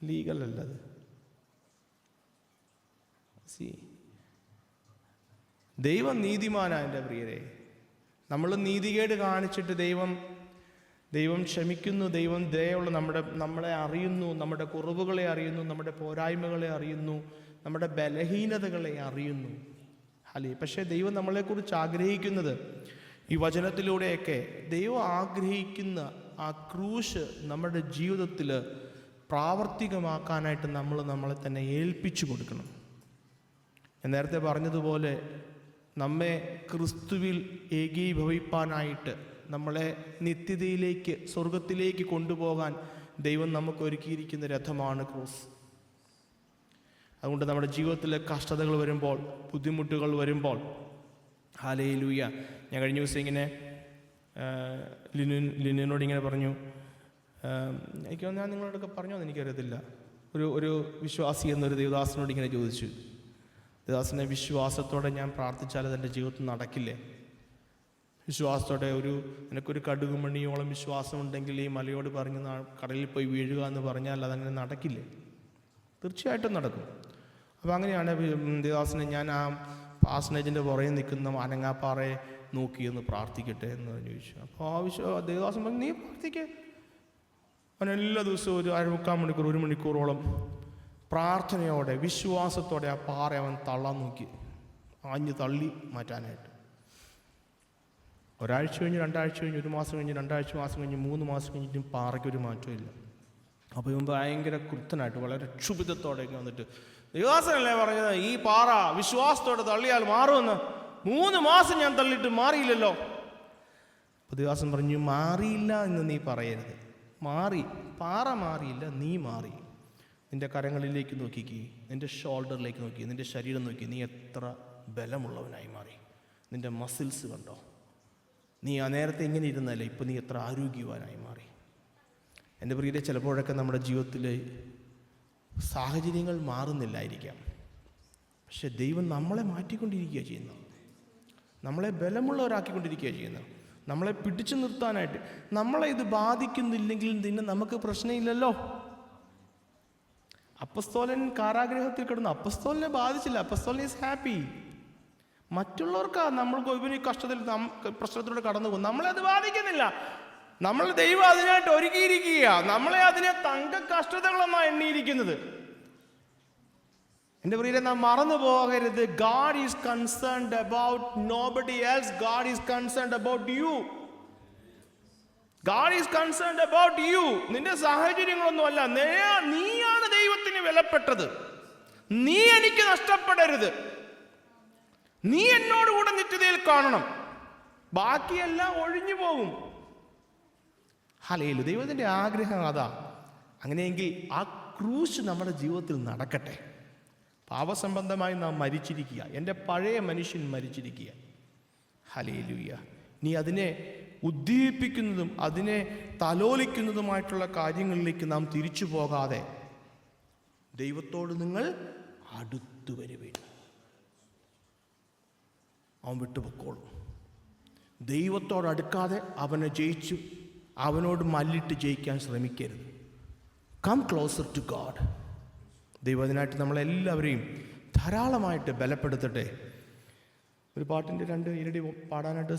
ലീഗലല്ല. അത് ദൈവം നീതിമാനാ എൻ്റെ പ്രിയരെ. നമ്മൾ നീതികേട് കാണിച്ചിട്ട് ദൈവം ക്ഷമിക്കുന്നു. ദൈവം ദയുള്ള നമ്മളെ അറിയുന്നു, നമ്മുടെ കുറവുകളെ അറിയുന്നു, നമ്മുടെ പോരായ്മകളെ അറിയുന്നു, നമ്മുടെ ബലഹീനതകളെ അറിയുന്നു. പക്ഷേ ദൈവം നമ്മളെക്കുറിച്ച് ആഗ്രഹിക്കുന്നത്, ഈ വചനത്തിലൂടെയൊക്കെ ദൈവം ആഗ്രഹിക്കുന്ന ആ ക്രൂശ് നമ്മുടെ ജീവിതത്തിൽ പ്രാവർത്തികമാക്കാനായിട്ട് നമ്മളെ തന്നെ ഏൽപ്പിച്ചു കൊടുക്കണം. ഞാൻ നേരത്തെ പറഞ്ഞതുപോലെ നമ്മെ ക്രിസ്തുവിൽ ഏകീഭവിപ്പാനായിട്ട്, നമ്മളെ നിത്യതയിലേക്ക്, സ്വർഗത്തിലേക്ക് കൊണ്ടുപോകാൻ ദൈവം നമുക്ക് ഒരുക്കിയിരിക്കുന്ന രഥമാണ് ക്രൂസ്. അതുകൊണ്ട് നമ്മുടെ ജീവിതത്തിൽ കഷ്ടതകൾ വരുമ്പോൾ, ബുദ്ധിമുട്ടുകൾ വരുമ്പോൾ, ഹല്ലേലൂയ. ഞാൻ കഴിഞ്ഞ ദിവസം ഇങ്ങനെ ലിനിനോട് ഇങ്ങനെ പറഞ്ഞു, എനിക്ക് ഞാൻ നിങ്ങളോടൊക്കെ പറഞ്ഞോന്ന് എനിക്കറിയത്തില്ല. ഒരു വിശ്വാസി എന്നൊരു ദേവദാസനോട് ഇങ്ങനെ ചോദിച്ചു, ദേവദാസനെ, വിശ്വാസത്തോടെ ഞാൻ പ്രാർത്ഥിച്ചാൽ അതെൻ്റെ ജീവിതത്തിൽ നടക്കില്ലേ? വിശ്വാസത്തോടെ എനിക്കൊരു കടുകുമണിയോളം വിശ്വാസമുണ്ടെങ്കിൽ ഈ മലയോട് പറഞ്ഞ് കടലിൽ പോയി വീഴുക എന്ന് പറഞ്ഞാൽ അതങ്ങനെ നടക്കില്ലേ? തീർച്ചയായിട്ടും നടക്കും. അപ്പോൾ അങ്ങനെയാണ് ദേവദാസനെ, ഞാൻ ആ പാസനേജിൻ്റെ പുറകെ നിൽക്കുന്ന അനങ്ങാപ്പാറയെ നോക്കിയെന്ന് പ്രാർത്ഥിക്കട്ടെ എന്ന് ചോദിച്ചു. അപ്പോൾ ദേവദാസൻ പറഞ്ഞു, നീ പ്രാർത്ഥിക്കേ. അവൻ എല്ലാ ദിവസവും ഒരു 1/4 മണിക്കൂർ 1 മണിക്കൂറോളം പ്രാർത്ഥനയോടെ വിശ്വാസത്തോടെ ആ പാറ അവൻ തള്ളാൻ നോക്കി, ആഞ്ഞ് തള്ളി മാറ്റാനായിട്ട്. ഒരാഴ്ച കഴിഞ്ഞ്, 2 ആഴ്ച കഴിഞ്ഞ്, 1 മാസം കഴിഞ്ഞ്, 2 മാസം കഴിഞ്ഞ്, 3 മാസം കഴിഞ്ഞിട്ടും പാറയ്ക്കൊരു മാറ്റമില്ല. അപ്പോൾ ഇവൻ ഭയങ്കര കൃത്യനായിട്ട് വളരെ ക്ഷുഭിതത്തോടെയൊക്കെ വന്നിട്ട്, ദേവദാസനല്ലേ പറഞ്ഞത് ഈ പാറ വിശ്വാസത്തോടെ തള്ളിയാൽ മാറുമെന്ന്? 3 മാസം ഞാൻ തള്ളിയിട്ട് മാറിയില്ലല്ലോ. അപ്പോൾ ദേവദാസൻ പറഞ്ഞു, മാറിയില്ല എന്ന് നീ പറയരുത്. പാറ മാറിയില്ല, നീ മാറി. നിന്റെ കരങ്ങളിലേക്ക് നോക്കിക്കേ, നിന്റെ ഷോൾഡറിലേക്ക് നോക്കി, നിന്റെ ശരീരം നോക്കി, നീ എത്ര ബലമുള്ളവനായി മാറി. നിൻ്റെ മസിൽസ് കണ്ടോ? നീ ആ നേരത്തെ ഇങ്ങനെ ഇരുന്നല്ലേ, ഇപ്പം നീ എത്ര ആരോഗ്യവാനായി മാറി. എൻ്റെ പ്രിയരെ, ചിലപ്പോഴൊക്കെ നമ്മുടെ ജീവിതത്തിൽ സാഹചര്യങ്ങൾ മാറുന്നില്ലായിരിക്കാം, പക്ഷെ ദൈവം നമ്മളെ മാറ്റിക്കൊണ്ടിരിക്കുക ചെയ്യുന്നത്, നമ്മളെ ബലമുള്ളവരാക്കിക്കൊണ്ടിരിക്കുക ചെയ്യുന്നത്, നമ്മളെ പിടിച്ചു നിർത്താനായിട്ട്. നമ്മളെ ഇത് ബാധിക്കുന്നില്ലെങ്കിൽ പിന്നെ നമുക്ക് പ്രശ്നമില്ലല്ലോ. അപ്പസ്തോലൻ കാരാഗ്രഹത്തിൽ കിടന്നു, അപ്പസ്തോലിനെ ബാധിച്ചില്ല. അപ്പസ്തോലൻ ഈസ് ഹാപ്പി. മറ്റുള്ളവർക്കാ നമ്മൾക്ക് ഇവന് കഷ്ടത്തിൽ പ്രശ്നത്തിലൂടെ കടന്നു പോകും, നമ്മളെ അത് ബാധിക്കുന്നില്ല. നമ്മൾ ദൈവം അതിനായിട്ട് ഒരുക്കിയിരിക്കുക, നമ്മളെ അതിനെ തങ്ക കഷ്ടതകളൊന്നാണ് എണ്ണിയിരിക്കുന്നത്. എൻ്റെ പ്രിയരെ, നാം മറന്നു പോകരുത്. God is concerned about nobody else. God is concerned about you. God is concerned about you. നിന്റെ സാഹചര്യങ്ങളൊന്നുമല്ല, നീയാണ് ദൈവത്തിന് വിലപ്പെട്ടത്. നീ എനിക്ക് നഷ്ടപ്പെടരുത്, നീ എന്നോടുകൂടെ നിത്യതയിൽ കാണണം, ബാക്കിയെല്ലാം ഒഴിഞ്ഞു പോകും. ഹല്ലേലൂയ. ദൈവത്തിൻ്റെ ആഗ്രഹം അതാ. അങ്ങനെയെങ്കിൽ ആ ക്രൂശ് നമ്മുടെ ജീവിതത്തിൽ നടക്കട്ടെ. പാപസംബന്ധമായി നാം മരിച്ചിരിക്കുക, എൻ്റെ പഴയ മനുഷ്യൻ മരിച്ചിരിക്കുക. ഹല്ലേലൂയ. നീ അതിനെ ഉദ്ദീപിക്കുന്നതും അതിനെ തലോലിക്കുന്നതുമായിട്ടുള്ള കാര്യങ്ങളിലേക്ക് നാം തിരിച്ചു പോകാതെ ദൈവത്തോട് നിങ്ങൾ അടുത്തു വരുവീൻ. അവൻ വിട്ടുപൊക്കോളും. ദൈവത്തോട് അടുക്കാതെ അവനെ ജയിച്ചു അവനോട് മല്ലിട്ട് ജയിക്കാൻ ശ്രമിക്കരുത്. Come closer to God. ദൈവം അതിനായിട്ട് നമ്മളെല്ലാവരെയും ധാരാളമായിട്ട് ബലപ്പെടുത്തട്ടെ. ഒരു പാട്ടിൻ്റെ 2 ഇരടി പാടാനായിട്ട്